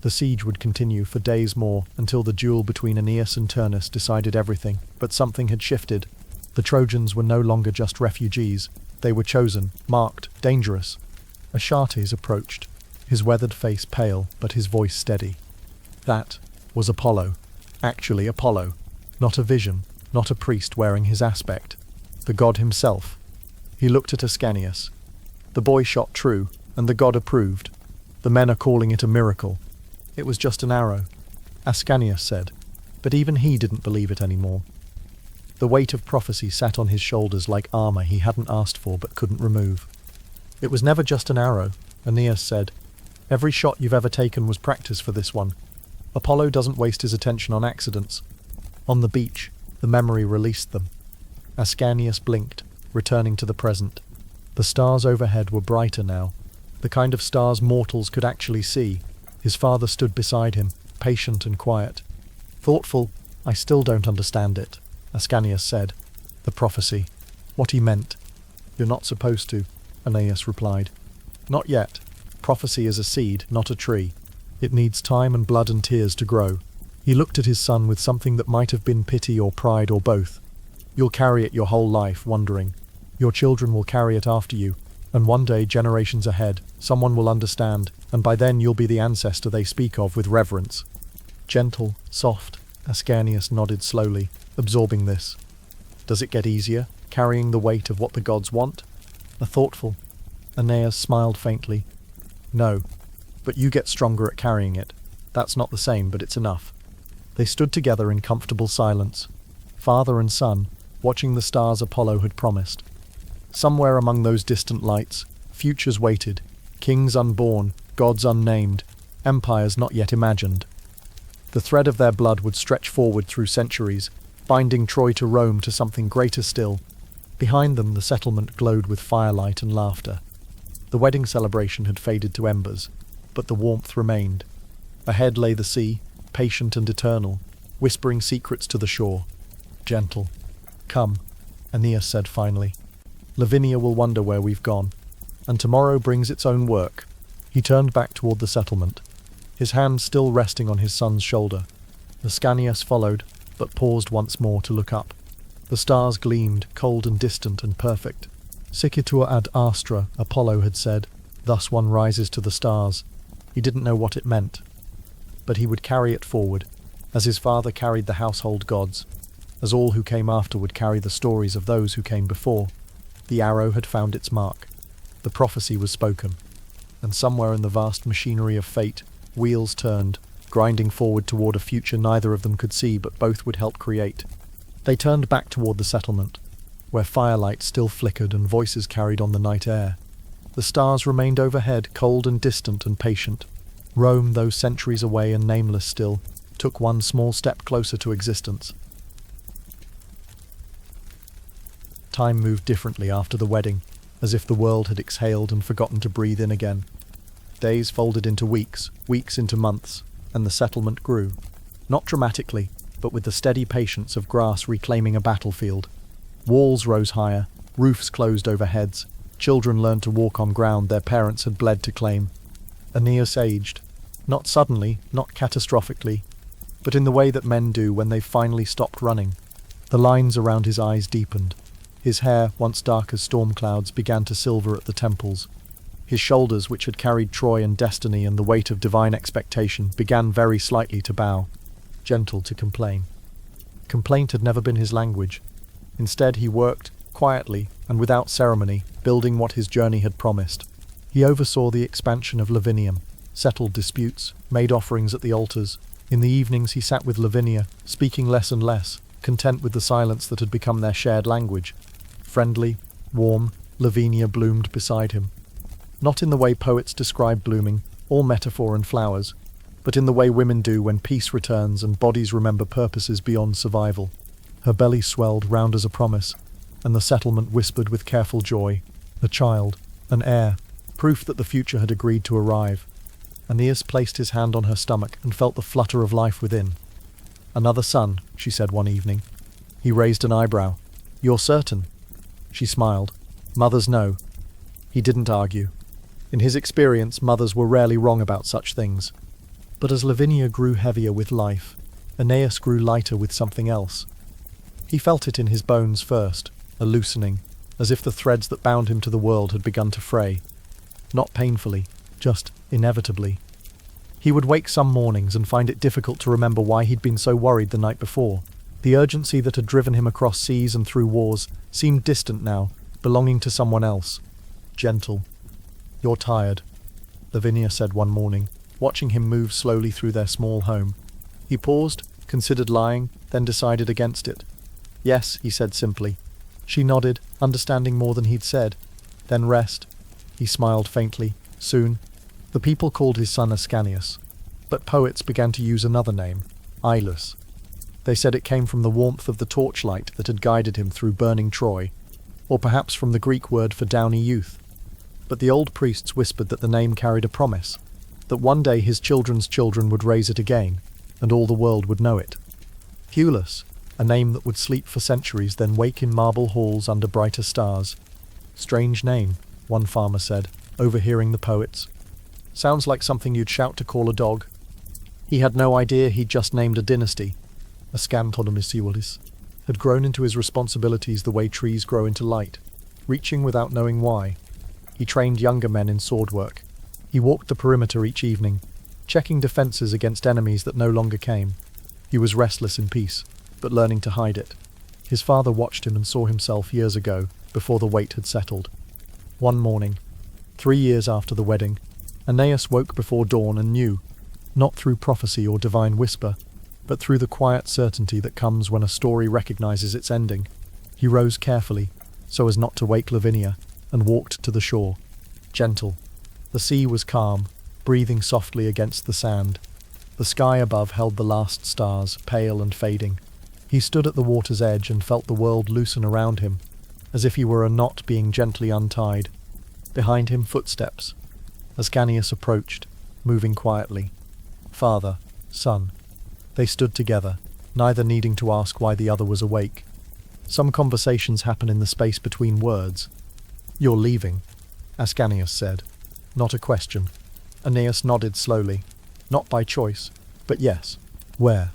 The siege would continue for days more, until the duel between Aeneas and Turnus decided everything. But something had shifted. The Trojans were no longer just refugees. They were chosen, marked, dangerous. Ascanius approached, his weathered face pale, but his voice steady. That was Apollo. Actually Apollo. Not a vision, not a priest wearing his aspect. The god himself. He looked at Ascanius. The boy shot true, and the god approved. The men are calling it a miracle. It was just an arrow, Ascanius said, but even he didn't believe it anymore. The weight of prophecy sat on his shoulders like armor he hadn't asked for but couldn't remove. "It was never just an arrow," Aeneas said. "Every shot you've ever taken was practice for this one. Apollo doesn't waste his attention on accidents." On the beach, the memory released them. Ascanius blinked, returning to the present. The stars overhead were brighter now, the kind of stars mortals could actually see. His father stood beside him, patient and quiet. Thoughtful. "I still don't understand it," Ascanius said. The prophecy. What he meant. "You're not supposed to," Aeneas replied. "Not yet. Prophecy is a seed, not a tree. It needs time and blood and tears to grow." He looked at his son with something that might have been pity or pride or both. "You'll carry it your whole life, wondering. Your children will carry it after you, and one day, generations ahead, someone will understand, and by then you'll be the ancestor they speak of with reverence." Gentle, soft, Ascanius nodded slowly, absorbing this. "Does it get easier, carrying the weight of what the gods want?" A thoughtful, Aeneas smiled faintly. No, but you get stronger at carrying it. That's not the same, but it's enough. They stood together in comfortable silence, father and son, watching the stars Apollo had promised. Somewhere among those distant lights, futures waited, kings unborn, gods unnamed, empires not yet imagined. The thread of their blood would stretch forward through centuries, binding Troy to Rome to something greater still. Behind them, the settlement glowed with firelight and laughter. The wedding celebration had faded to embers, but the warmth remained. Ahead lay the sea, patient and eternal, whispering secrets to the shore. Gentle. Come, Aeneas said finally. Lavinia will wonder where we've gone, and tomorrow brings its own work. He turned back toward the settlement, his hand still resting on his son's shoulder. Ascanius followed, but paused once more to look up. The stars gleamed, cold and distant and perfect. Sicitur ad astra, Apollo had said, thus one rises to the stars. He didn't know what it meant, but he would carry it forward, as his father carried the household gods, as all who came after would carry the stories of those who came before. The arrow had found its mark. The prophecy was spoken, and somewhere in the vast machinery of fate, wheels turned, grinding forward toward a future neither of them could see but both would help create. They turned back toward the settlement, where firelight still flickered and voices carried on the night air. The stars remained overhead, cold and distant and patient. Rome, though centuries away and nameless still, took one small step closer to existence. Time moved differently after the wedding, as if the world had exhaled and forgotten to breathe in again. Days folded into weeks, weeks into months, and the settlement grew. Not dramatically, but with the steady patience of grass reclaiming a battlefield. Walls rose higher, roofs closed over heads, children learned to walk on ground their parents had bled to claim. Aeneas aged, not suddenly, not catastrophically, but in the way that men do when they've finally stopped running. The lines around his eyes deepened. His hair, once dark as storm clouds, began to silver at the temples. His shoulders, which had carried Troy and destiny and the weight of divine expectation, began very slightly to bow, gentle to complain. Complaint had never been his language. Instead, he worked, quietly and without ceremony, building what his journey had promised. He oversaw the expansion of Lavinium, settled disputes, made offerings at the altars. In the evenings he sat with Lavinia, speaking less and less, content with the silence that had become their shared language. Friendly, warm, Lavinia bloomed beside him. Not in the way poets describe blooming, all metaphor and flowers, but in the way women do when peace returns and bodies remember purposes beyond survival. Her belly swelled round as a promise, and the settlement whispered with careful joy, a child, an heir, proof that the future had agreed to arrive. Aeneas placed his hand on her stomach and felt the flutter of life within. Another son, she said one evening. He raised an eyebrow. You're certain? She smiled. Mothers know. He didn't argue. In his experience, mothers were rarely wrong about such things. But as Lavinia grew heavier with life, Aeneas grew lighter with something else. He felt it in his bones first, a loosening, as if the threads that bound him to the world had begun to fray. Not painfully, just inevitably. He would wake some mornings and find it difficult to remember why he'd been so worried the night before. The urgency that had driven him across seas and through wars seemed distant now, belonging to someone else. Gentle. You're tired, Lavinia said one morning, watching him move slowly through their small home. He paused, considered lying, then decided against it. Yes, he said simply. She nodded, understanding more than he'd said. Then rest. He smiled faintly. Soon. The people called his son Ascanius, but poets began to use another name, Ilus. They said it came from the warmth of the torchlight that had guided him through burning Troy, or perhaps from the Greek word for downy youth. But the old priests whispered that the name carried a promise, that one day his children's children would raise it again, and all the world would know it. Iulus, a name that would sleep for centuries, then wake in marble halls under brighter stars. Strange name, one farmer said, overhearing the poets. Sounds like something you'd shout to call a dog. He had no idea he'd just named a dynasty. Ascanius had grown into his responsibilities the way trees grow into light, reaching without knowing why. He trained younger men in sword work. He walked the perimeter each evening, checking defences against enemies that no longer came. He was restless in peace, but learning to hide it. His father watched him and saw himself years ago, before the weight had settled. One morning, 3 years after the wedding, Aeneas woke before dawn and knew, not through prophecy or divine whisper, but through the quiet certainty that comes when a story recognizes its ending. He rose carefully, so as not to wake Lavinia, and walked to the shore. Gentle. The sea was calm, breathing softly against the sand. The sky above held the last stars, pale and fading. He stood at the water's edge and felt the world loosen around him, as if he were a knot being gently untied. Behind him, footsteps. Ascanius approached, moving quietly. Father, son. They stood together, neither needing to ask why the other was awake. Some conversations happen in the space between words. "You're leaving," Ascanius said. Not a question. Aeneas nodded slowly. Not by choice, but yes. Where?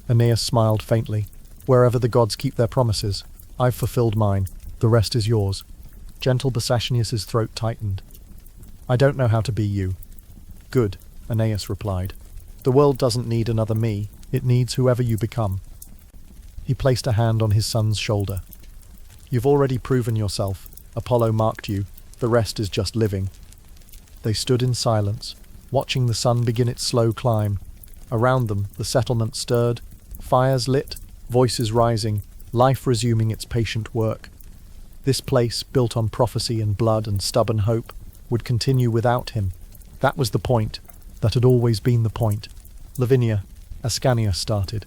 Aeneas smiled faintly. Wherever the gods keep their promises. I've fulfilled mine. The rest is yours. Gentle Ascanius's throat tightened. I don't know how to be you. Good, Aeneas replied. The world doesn't need another me. It needs whoever you become. He placed a hand on his son's shoulder. You've already proven yourself. Apollo marked you. The rest is just living. They stood in silence, watching the sun begin its slow climb. Around them, the settlement stirred, fires lit, voices rising, life resuming its patient work. This place, built on prophecy and blood and stubborn hope, would continue without him. That was the point. That had always been the point. Lavinia, Ascanius started.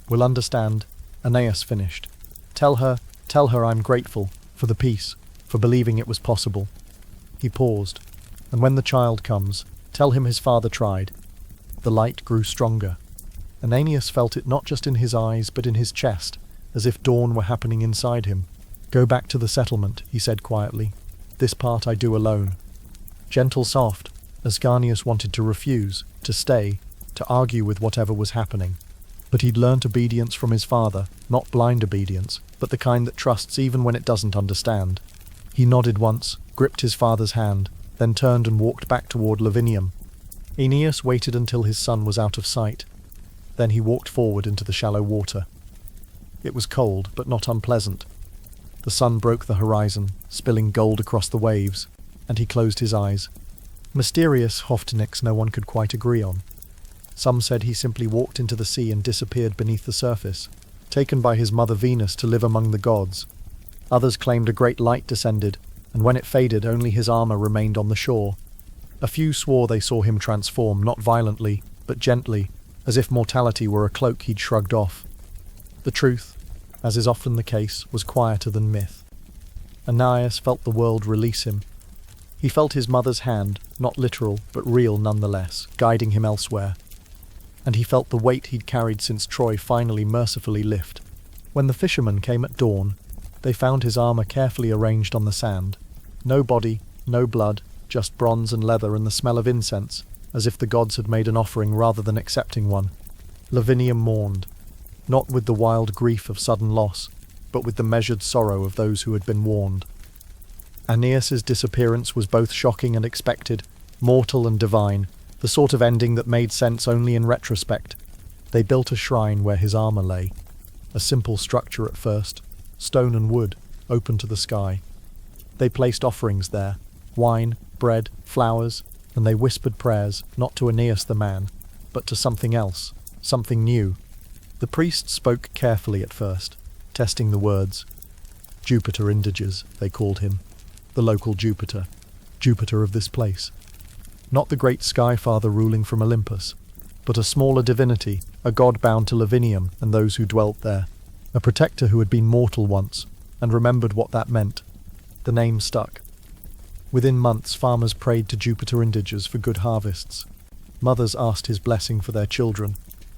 We'll understand, Aeneas finished. Tell her I'm grateful, for the peace, for believing it was possible. He paused. And when the child comes, tell him his father tried. The light grew stronger. Aeneas felt it not just in his eyes, but in his chest, as if dawn were happening inside him. Go back to the settlement, he said quietly. This part I do alone. Gentle soft, Ascanius wanted to refuse, to stay, to argue with whatever was happening. But he'd learnt obedience from his father, not blind obedience, but the kind that trusts even when it doesn't understand. He nodded once, gripped his father's hand, then turned and walked back toward Lavinium. Aeneas waited until his son was out of sight. Then he walked forward into the shallow water. It was cold, but not unpleasant. The sun broke the horizon, spilling gold across the waves, and he closed his eyes. Mysterious Hoftnix no one could quite agree on. Some said he simply walked into the sea and disappeared beneath the surface, taken by his mother Venus to live among the gods. Others claimed a great light descended, and when it faded only his armor remained on the shore. A few swore they saw him transform, not violently, but gently, as if mortality were a cloak he'd shrugged off. The truth, as is often the case, was quieter than myth. Aeneas felt the world release him. He felt his mother's hand, not literal, but real nonetheless, guiding him elsewhere. And he felt the weight he'd carried since Troy finally mercifully lift. When the fishermen came at dawn, they found his armor carefully arranged on the sand. No body, no blood, just bronze and leather and the smell of incense, as if the gods had made an offering rather than accepting one. Lavinia mourned, not with the wild grief of sudden loss, but with the measured sorrow of those who had been warned. Aeneas's disappearance was both shocking and expected, mortal and divine, the sort of ending that made sense only in retrospect. They built a shrine where his armor lay. A simple structure at first, stone and wood, open to the sky. They placed offerings there, wine, bread, flowers, and they whispered prayers, not to Aeneas the man, but to something else, something new. The priest spoke carefully at first, testing the words. Jupiter Indiges, they called him. The local Jupiter. Jupiter of this place. Not the great sky father ruling from Olympus, but a smaller divinity, a god bound to Lavinium and those who dwelt there. A protector who had been mortal once, and remembered what that meant. The name stuck. Within months, farmers prayed to Jupiter Indiges for good harvests. Mothers asked his blessing for their children.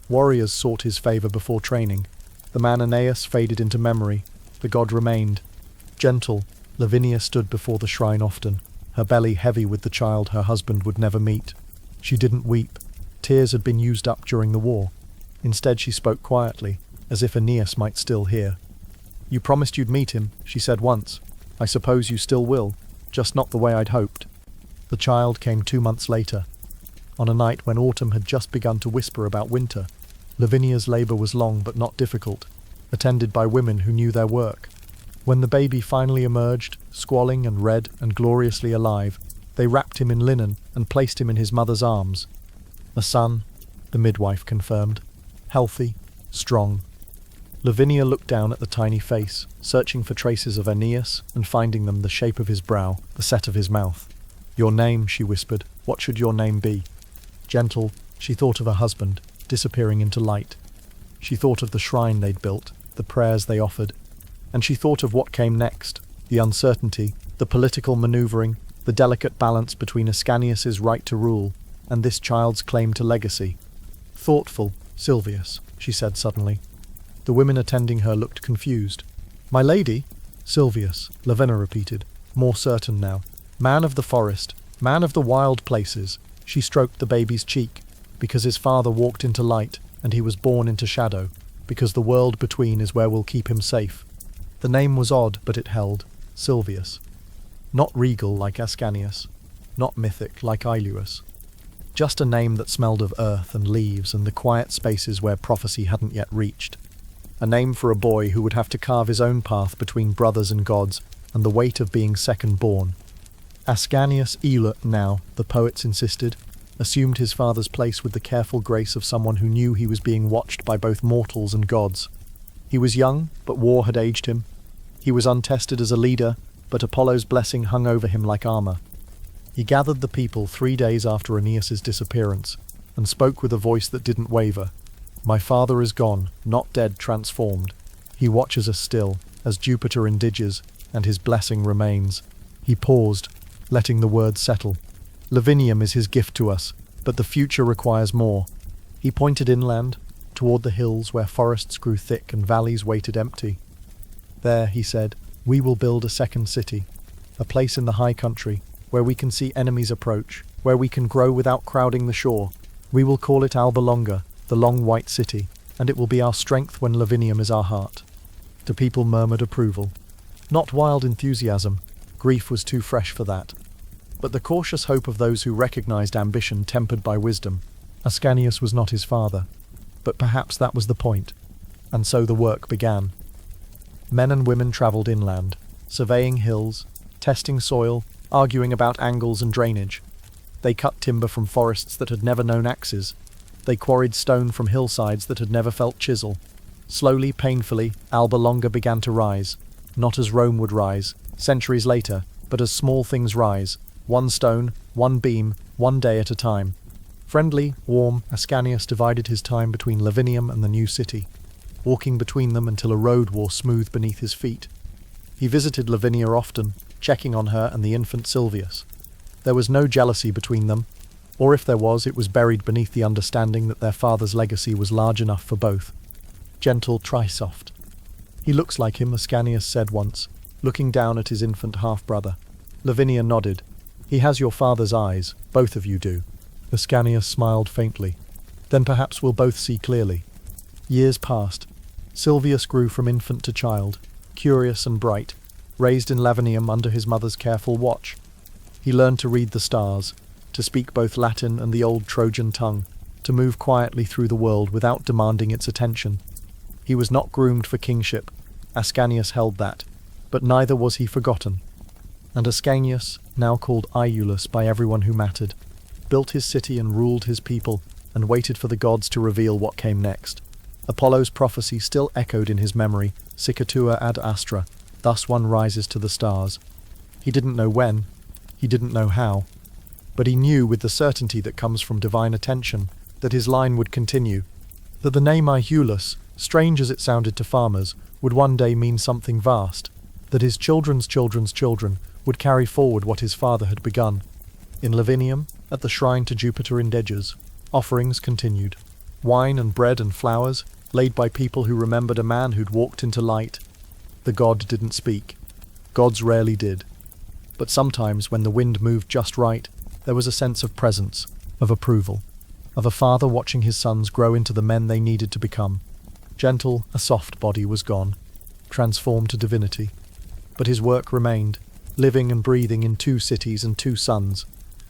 Warriors sought his favor before training. The man Aeneas faded into memory. The god remained. Gentle, Lavinia stood before the shrine often, her belly heavy with the child her husband would never meet. She didn't weep. Tears had been used up during the war. Instead she spoke quietly, as if Aeneas might still hear. You promised you'd meet him, she said once. I suppose you still will, just not the way I'd hoped. The child came 2 months later. On a night when autumn had just begun to whisper about winter, Lavinia's labour was long but not difficult, attended by women who knew their work. When the baby finally emerged, squalling and red and gloriously alive, They wrapped him in linen and placed him in his mother's arms. A son, the midwife confirmed. Healthy, strong. Lavinia looked down at the tiny face, searching for traces of Aeneas and finding them: the shape of his brow, the set of his mouth. "Your name," she whispered. "What should your name be?" Gentle, she thought of her husband, disappearing into light. She thought of the shrine they'd built, the prayers they offered, and she thought of what came next: the uncertainty, the political maneuvering, the delicate balance between Ascanius's right to rule and this child's claim to legacy. "Thoughtful, Silvius," she said suddenly. The women attending her looked confused. "My lady?" "Silvius," Lavinia repeated, more certain now. "Man of the forest, man of the wild places." She stroked the baby's cheek, because his father walked into light and he was born into shadow, because the world between is where we'll keep him safe. The name was odd, but it held. Silvius. Not regal like Ascanius, not mythic like Iluus. Just a name that smelled of earth and leaves and the quiet spaces where prophecy hadn't yet reached. A name for a boy who would have to carve his own path between brothers and gods and the weight of being second born. Ascanius now, the poets insisted, assumed his father's place with the careful grace of someone who knew he was being watched by both mortals and gods. He was young, but war had aged him. He was untested as a leader, but Apollo's blessing hung over him like armor. He gathered the people 3 days after Aeneas's disappearance, and spoke with a voice that didn't waver. "My father is gone, not dead, transformed. He watches us still, as Jupiter indiges, and his blessing remains." He paused, letting the words settle. "Lavinium is his gift to us, but the future requires more." He pointed inland, toward the hills where forests grew thick and valleys waited empty. "There," he said, "we will build a second city, a place in the high country, where we can see enemies approach, where we can grow without crowding the shore. We will call it Alba Longa, the long white city, and it will be our strength when Lavinium is our heart." The people murmured approval. Not wild enthusiasm, grief was too fresh for that, but the cautious hope of those who recognized ambition tempered by wisdom. Ascanius was not his father, but perhaps that was the point, and so the work began. Men and women travelled inland, surveying hills, testing soil, arguing about angles and drainage. They cut timber from forests that had never known axes. They quarried stone from hillsides that had never felt chisel. Slowly, painfully, Alba Longa began to rise, not as Rome would rise, centuries later, but as small things rise, one stone, one beam, one day at a time. Friendly, warm, Ascanius divided his time between Lavinium and the new city, walking between them until a road wore smooth beneath his feet. He visited Lavinia often, checking on her and the infant Silvius. There was no jealousy between them, or if there was, it was buried beneath the understanding that their father's legacy was large enough for both. "Gentle, try soft." "He looks like him," Ascanius said once, looking down at his infant half-brother. Lavinia nodded. "He has your father's eyes, both of you do." Ascanius smiled faintly. "Then perhaps we'll both see clearly." Years passed. Silvius grew from infant to child, curious and bright, raised in Lavinium under his mother's careful watch. He learned to read the stars, to speak both Latin and the old Trojan tongue, to move quietly through the world without demanding its attention. He was not groomed for kingship, Ascanius held that, but neither was he forgotten. And Ascanius, now called Iulus by everyone who mattered, built his city and ruled his people, and waited for the gods to reveal what came next. Apollo's prophecy still echoed in his memory, Sicatua ad astra, thus one rises to the stars. He didn't know when, he didn't know how, but he knew with the certainty that comes from divine attention that his line would continue, that the name Iulus, strange as it sounded to farmers, would one day mean something vast, that his children's children's children would carry forward what his father had begun. In Lavinium, at the shrine to Jupiter Indiges, offerings continued. Wine and bread and flowers, laid by people who remembered a man who'd walked into light. The god didn't speak. Gods rarely did. But sometimes, when the wind moved just right, there was a sense of presence, of approval, of a father watching his sons grow into the men they needed to become. Gentle, a soft body was gone, transformed to divinity. But his work remained, living and breathing in 2 cities and 2 sons,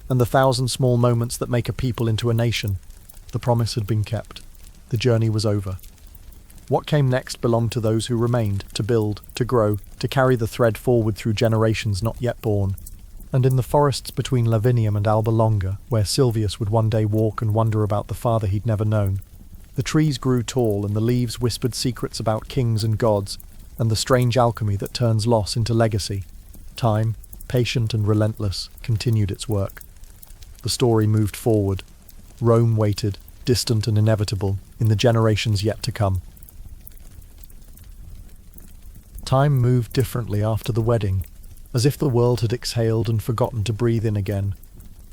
and the 1,000 small moments that make a people into a nation. The promise had been kept. The journey was over. What came next belonged to those who remained, to build, to grow, to carry the thread forward through generations not yet born. And in the forests between Lavinium and Alba Longa, where Silvius would one day walk and wonder about the father he'd never known, the trees grew tall and the leaves whispered secrets about kings and gods and the strange alchemy that turns loss into legacy. Time, patient and relentless, continued its work. The story moved forward. Rome waited, distant and inevitable, in the generations yet to come. Time moved differently after the wedding, as if the world had exhaled and forgotten to breathe in again.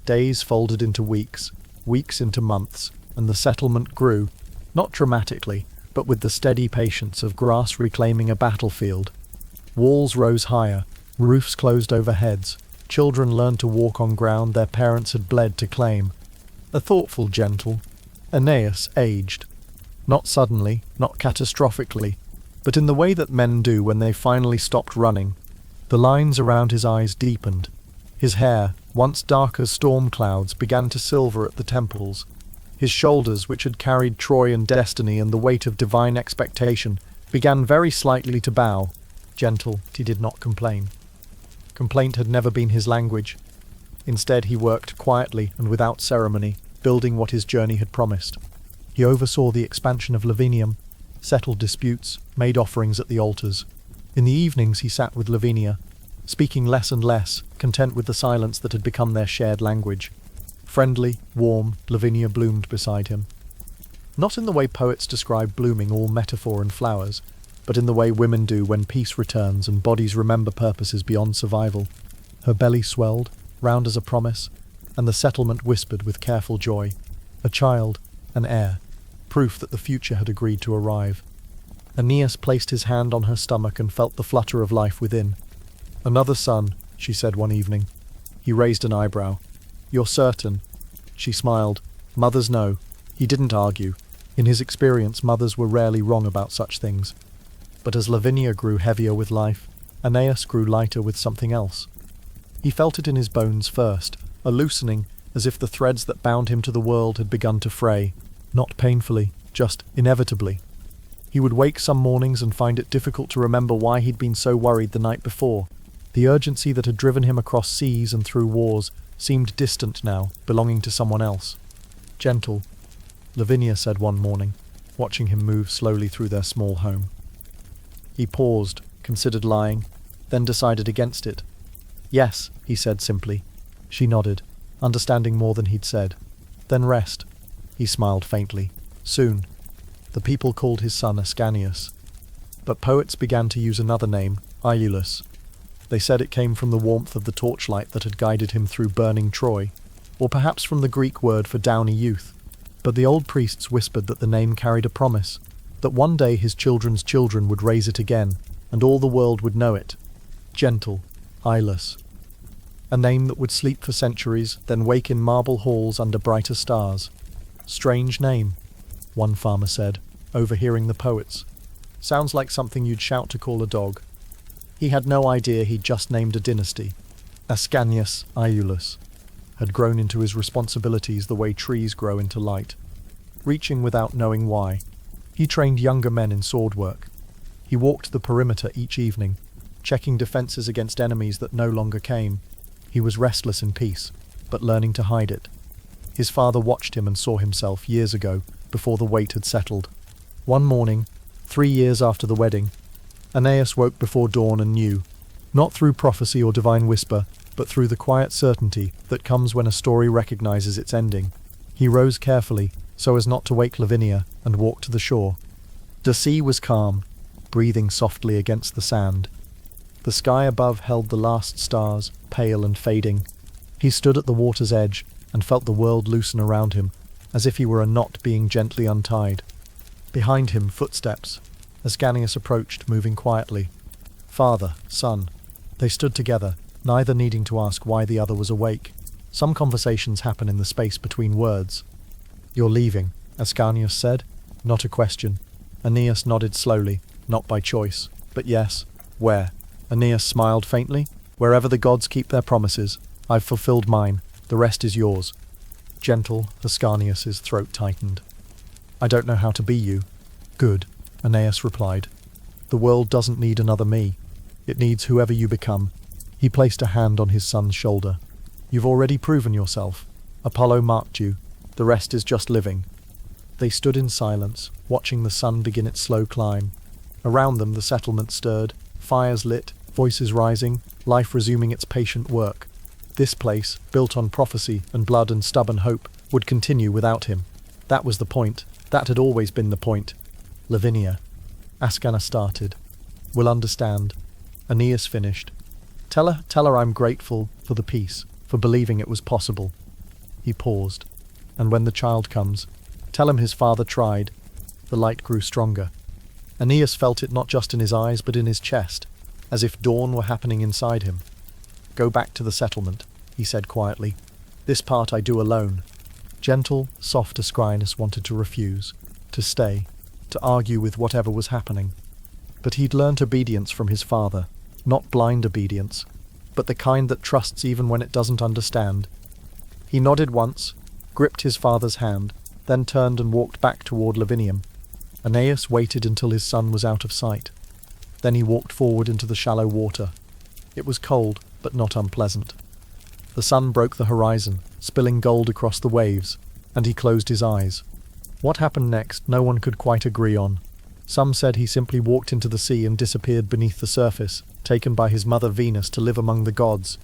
Days folded into weeks, weeks into months, and the settlement grew, not dramatically, but with the steady patience of grass reclaiming a battlefield. Walls rose higher, roofs closed over heads, children learned to walk on ground their parents had bled to claim. A thoughtful, gentle Aeneas aged. Not suddenly, not catastrophically, but in the way that men do when they finally stopped running. The lines around his eyes deepened. His hair, once dark as storm clouds, began to silver at the temples. His shoulders, which had carried Troy and destiny and the weight of divine expectation, began very slightly to bow. Gentle, he did not complain. Complaint had never been his language. Instead, he worked quietly and without ceremony, building what his journey had promised. He oversaw the expansion of Lavinium, settled disputes, made offerings at the altars. In the evenings he sat with Lavinia, speaking less and less, content with the silence that had become their shared language. Friendly, warm, Lavinia bloomed beside him. Not in the way poets describe blooming, all metaphor and flowers, but in the way women do when peace returns and bodies remember purposes beyond survival. Her belly swelled, round as a promise, and the settlement whispered with careful joy. A child, an heir, proof that the future had agreed to arrive. Aeneas placed his hand on her stomach and felt the flutter of life within. "Another son," she said one evening. He raised an eyebrow. "You're certain?" She smiled. "Mothers know." He didn't argue. In his experience, mothers were rarely wrong about such things. But as Lavinia grew heavier with life, Aeneas grew lighter with something else. He felt it in his bones first, a loosening, as if the threads that bound him to the world had begun to fray, not painfully, just inevitably. He would wake some mornings and find it difficult to remember why he'd been so worried the night before. The urgency that had driven him across seas and through wars seemed distant now, belonging to someone else. "Gentle," Lavinia said one morning, watching him move slowly through their small home. He paused, considered lying, then decided against it. "Yes," he said simply. She nodded, understanding more than he'd said. "Then rest." He smiled faintly. "Soon." The people called his son Ascanius. But poets began to use another name, Iulus. They said it came from the warmth of the torchlight that had guided him through burning Troy, or perhaps from the Greek word for downy youth. But the old priests whispered that the name carried a promise, that one day his children's children would raise it again, and all the world would know it. Gentle, Iulus. A name that would sleep for centuries, then wake in marble halls under brighter stars. "Strange name," one farmer said, overhearing the poets. "Sounds like something you'd shout to call a dog." He had no idea he'd just named a dynasty. Ascanius Iulus had grown into his responsibilities the way trees grow into light, reaching without knowing why. He trained younger men in sword work. He walked the perimeter each evening, checking defenses against enemies that no longer came. He was restless in peace, but learning to hide it. His father watched him and saw himself years ago, before the weight had settled. One morning, 3 years after the wedding, Aeneas woke before dawn and knew, not through prophecy or divine whisper, but through the quiet certainty that comes when a story recognizes its ending. He rose carefully, so as not to wake Lavinia, and walked to the shore. The sea was calm, breathing softly against the sand. The sky above held the last stars, pale and fading. He stood at the water's edge and felt the world loosen around him, as if he were a knot being gently untied. Behind him, footsteps. Ascanius approached, moving quietly. Father, son. They stood together, neither needing to ask why the other was awake. Some conversations happen in the space between words. "You're leaving," Ascanius said. Not a question. Aeneas nodded slowly, not by choice, but yes. "Where?" Aeneas smiled faintly. "Wherever the gods keep their promises. I've fulfilled mine. The rest is yours." Gentle, Ascanius's throat tightened. "I don't know how to be you." "Good," Aeneas replied. "The world doesn't need another me. It needs whoever you become." He placed a hand on his son's shoulder. "You've already proven yourself. Apollo marked you. The rest is just living." They stood in silence, watching the sun begin its slow climb. Around them the settlement stirred, fires lit, voices rising, life resuming its patient work. This place, built on prophecy and blood and stubborn hope, would continue without him. That was the point. That had always been the point. "Lavinia," Ascanius started. "Will understand." Aeneas finished. Tell her I'm grateful for the peace, for believing it was possible." He paused. "And when the child comes, tell him his father tried." The light grew stronger. Aeneas felt it not just in his eyes but in his chest, as if dawn were happening inside him. "Go back to the settlement," he said quietly. "This part I do alone." Gentle, soft Ascanius wanted to refuse, to stay, to argue with whatever was happening. But he'd learnt obedience from his father, not blind obedience, but the kind that trusts even when it doesn't understand. He nodded once, gripped his father's hand, then turned and walked back toward Lavinium. Aeneas waited until his son was out of sight. Then he walked forward into the shallow water. It was cold, but not unpleasant. The sun broke the horizon, spilling gold across the waves, and he closed his eyes. What happened next, no one could quite agree on. Some said he simply walked into the sea and disappeared beneath the surface, taken by his mother Venus to live among the gods.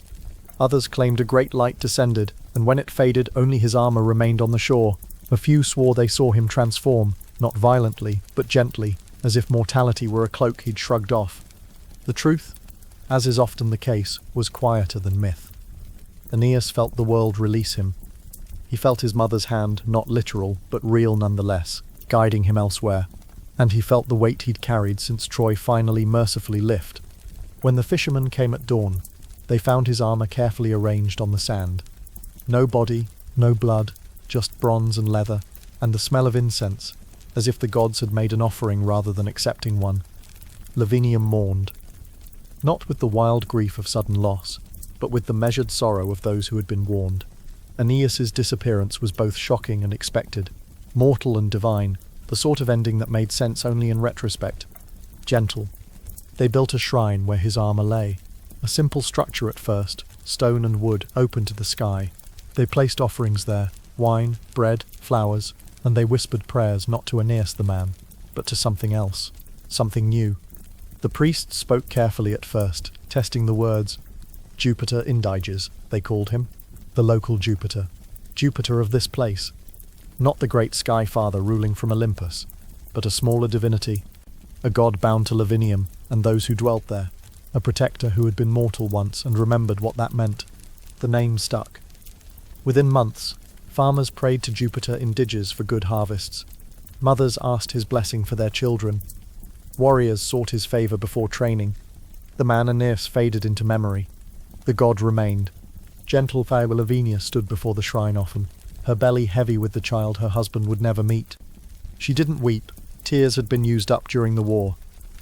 Others claimed a great light descended, and when it faded, only his armor remained on the shore. A few swore they saw him transform, not violently, but gently, as if mortality were a cloak he'd shrugged off. The truth, as is often the case, was quieter than myth. Aeneas felt the world release him. He felt his mother's hand, not literal, but real nonetheless, guiding him elsewhere. And he felt the weight he'd carried since Troy finally mercifully lift. When the fishermen came at dawn, they found his armor carefully arranged on the sand. No body, no blood, just bronze and leather, and the smell of incense, as if the gods had made an offering rather than accepting one. Lavinium mourned. Not with the wild grief of sudden loss, but with the measured sorrow of those who had been warned. Aeneas's disappearance was both shocking and expected, mortal and divine, the sort of ending that made sense only in retrospect. Gentle. They built a shrine where his armor lay. A simple structure at first, stone and wood, open to the sky. They placed offerings there, wine, bread, flowers, and they whispered prayers not to Aeneas the man, but to something else, something new. The priests spoke carefully at first, testing the words. Jupiter Indiges, they called him. The local Jupiter. Jupiter of this place. Not the great sky father ruling from Olympus, but a smaller divinity, a god bound to Lavinium and those who dwelt there, a protector who had been mortal once and remembered what that meant. The name stuck. Within months, farmers prayed to Jupiter Indiges for good harvests. Mothers asked his blessing for their children. Warriors sought his favor before training. The man Aeneas faded into memory. The god remained. Gentle Alba Lavinia stood before the shrine often, her belly heavy with the child her husband would never meet. She didn't weep. Tears had been used up during the war.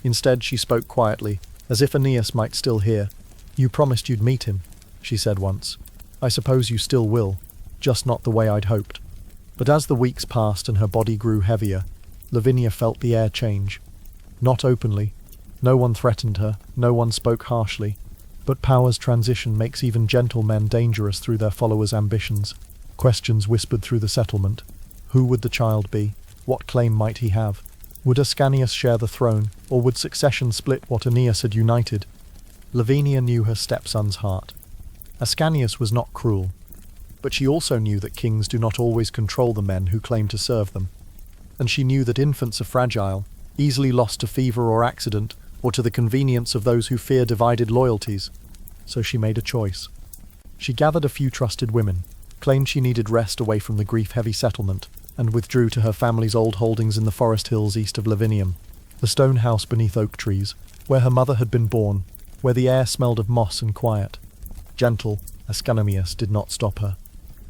Instead, she spoke quietly, as if Aeneas might still hear. "You promised you'd meet him," she said once. "I suppose you still will, just not the way I'd hoped." But as the weeks passed and her body grew heavier, Lavinia felt the air change. Not openly. No one threatened her, no one spoke harshly. But power's transition makes even gentle men dangerous through their followers' ambitions. Questions whispered through the settlement. Who would the child be? What claim might he have? Would Ascanius share the throne, or would succession split what Aeneas had united? Lavinia knew her stepson's heart. Ascanius was not cruel, but she also knew that kings do not always control the men who claim to serve them. And she knew that infants are fragile, easily lost to fever or accident, or to the convenience of those who fear divided loyalties. So she made a choice. She gathered a few trusted women, claimed she needed rest away from the grief-heavy settlement, and withdrew to her family's old holdings in the forest hills east of Lavinium, the stone house beneath oak trees, where her mother had been born, where the air smelled of moss and quiet. Gentle, Ascanius did not stop her.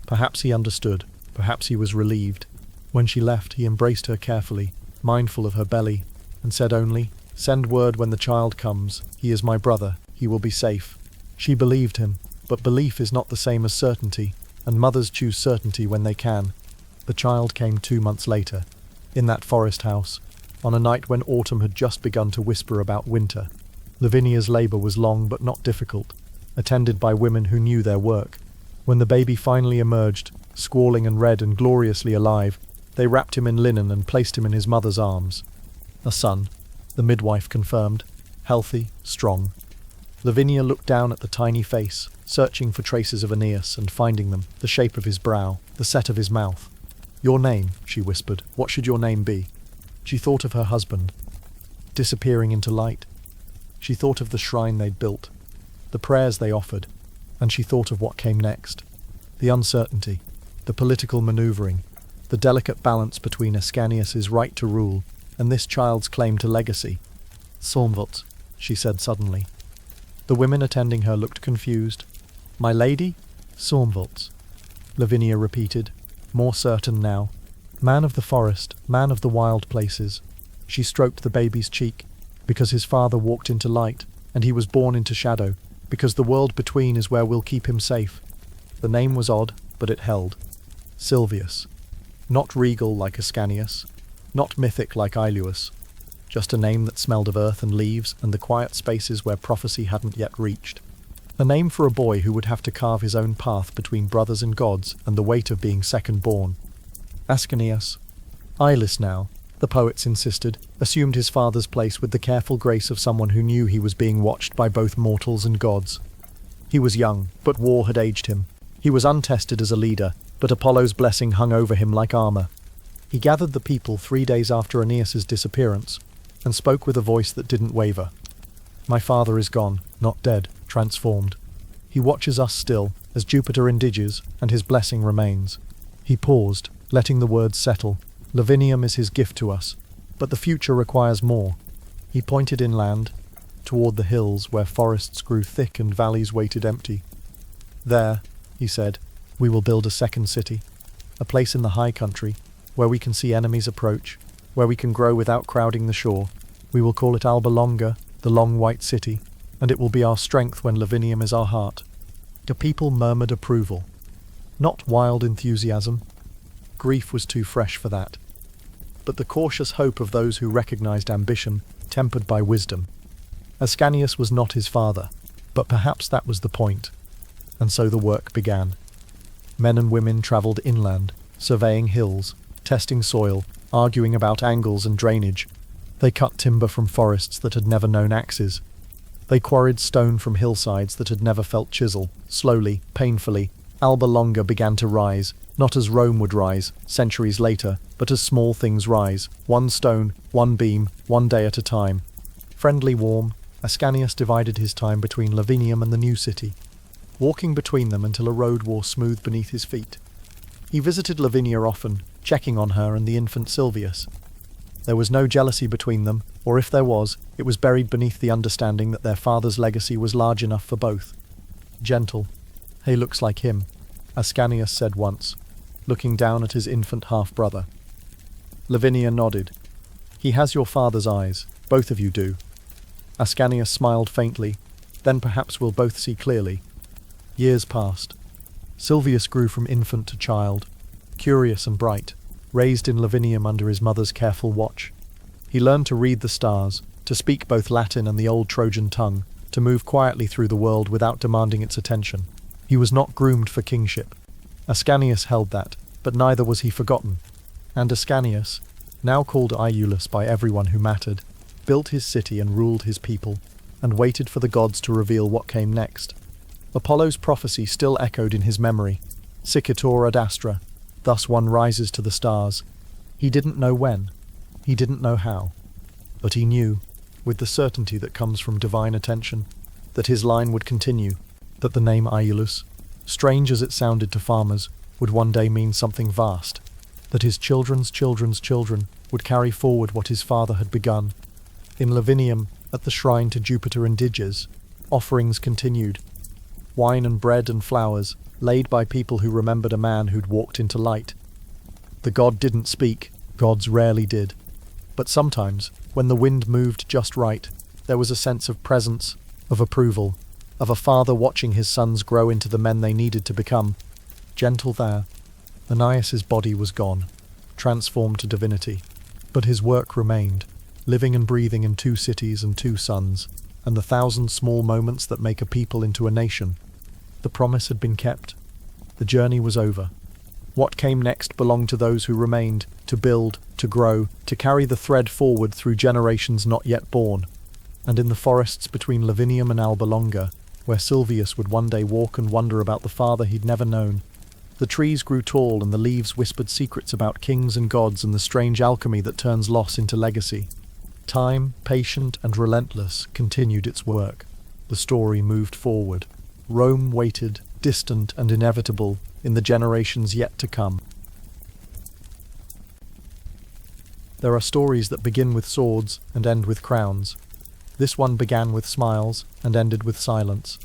Perhaps he understood, perhaps he was relieved. When she left, he embraced her carefully, mindful of her belly, and said only, "Send word when the child comes. He is my brother. He will be safe." She believed him, but belief is not the same as certainty, and mothers choose certainty when they can. The child came 2 months later, in that forest house, on a night when autumn had just begun to whisper about winter. Lavinia's labour was long but not difficult. attended by women who knew their work. When the baby finally emerged, squalling and red and gloriously alive, they wrapped him in linen and placed him in his mother's arms. A son, the midwife confirmed, healthy, strong. Lavinia looked down at the tiny face, searching for traces of Aeneas and finding them, the shape of his brow, the set of his mouth. "Your name," she whispered. "What should your name be?" She thought of her husband, disappearing into light. She thought of the shrine they'd built, the prayers they offered, and she thought of what came next. The uncertainty, the political maneuvering, the delicate balance between Ascanius's right to rule and this child's claim to legacy. "Sormvold," she said suddenly. The women attending her looked confused. "My lady?" "Sormvold," Lavinia repeated, more certain now. "Man of the forest, man of the wild places." She stroked the baby's cheek, because his father walked into light, and he was born into shadow, because the world between is where we'll keep him safe. The name was odd, but it held. Silvius. Not regal like Ascanius, not mythic like Iluus, just a name that smelled of earth and leaves and the quiet spaces where prophecy hadn't yet reached. A name for a boy who would have to carve his own path between brothers and gods and the weight of being second-born. Ascanius. Iluus now, the poets insisted, assumed his father's place with the careful grace of someone who knew he was being watched by both mortals and gods. He was young, but war had aged him. He was untested as a leader, but Apollo's blessing hung over him like armor. He gathered the people 3 days after Aeneas's disappearance, and spoke with a voice that didn't waver. "My father is gone, not dead, transformed. He watches us still, as Jupiter indiges, and his blessing remains." He paused, letting the words settle. "Lavinium is his gift to us, but the future requires more." He pointed inland, toward the hills where forests grew thick and valleys waited empty. "There," he said, "we will build a second city, a place in the high country, where we can see enemies approach, where we can grow without crowding the shore. We will call it Alba Longa, the long white city, and it will be our strength when Lavinium is our heart." The people murmured approval. Not wild enthusiasm. Grief was too fresh for that. But the cautious hope of those who recognized ambition, tempered by wisdom. Ascanius was not his father, but perhaps that was the point. And so the work began. Men and women travelled inland, surveying hills, testing soil, arguing about angles and drainage. They cut timber from forests that had never known axes. They quarried stone from hillsides that had never felt chisel. Slowly, painfully, Alba Longa began to rise, not as Rome would rise, centuries later, but as small things rise, one stone, one beam, one day at a time. Friendly, warm, Ascanius divided his time between Lavinium and the new city, walking between them until a road wore smooth beneath his feet. He visited Lavinia often, checking on her and the infant Silvius. There was no jealousy between them, or if there was, it was buried beneath the understanding that their father's legacy was large enough for both. Gentle. "He looks like him," Ascanius said once, looking down at his infant half-brother. Lavinia nodded. "He has your father's eyes, both of you do." Ascanius smiled faintly. "Then perhaps we'll both see clearly." Years passed. Silvius grew from infant to child, curious and bright, raised in Lavinium under his mother's careful watch. He learned to read the stars, to speak both Latin and the old Trojan tongue, to move quietly through the world without demanding its attention. He was not groomed for kingship. Ascanius held that, but neither was he forgotten. And Ascanius, now called Iulus by everyone who mattered, built his city and ruled his people, and waited for the gods to reveal what came next. Apollo's prophecy still echoed in his memory. Sicator ad astra, thus one rises to the stars. He didn't know when, he didn't know how, but he knew, with the certainty that comes from divine attention, that his line would continue, that the name Iulus, strange as it sounded to farmers, would one day mean something vast, that his children's children's children would carry forward what his father had begun. In Lavinium, at the shrine to Jupiter indiges, offerings continued. Wine and bread and flowers, laid by people who remembered a man who'd walked into light. The god didn't speak, gods rarely did. But sometimes, when the wind moved just right, there was a sense of presence, of approval, of a father watching his sons grow into the men they needed to become. Gentle there, Aeneas's body was gone, transformed to divinity. But his work remained, living and breathing in 2 cities and 2 sons. and the thousand small moments that make a people into a nation. The promise had been kept. The journey was over. What came next belonged to those who remained, to build, to grow, to carry the thread forward through generations not yet born. And in the forests between Lavinium and Alba Longa, where Silvius would one day walk and wonder about the father he'd never known, the trees grew tall and the leaves whispered secrets about kings and gods and the strange alchemy that turns loss into legacy. Time, patient and relentless, continued its work. The story moved forward. Rome waited, distant and inevitable, in the generations yet to come. There are stories that begin with swords and end with crowns. This one began with smiles and ended with silence.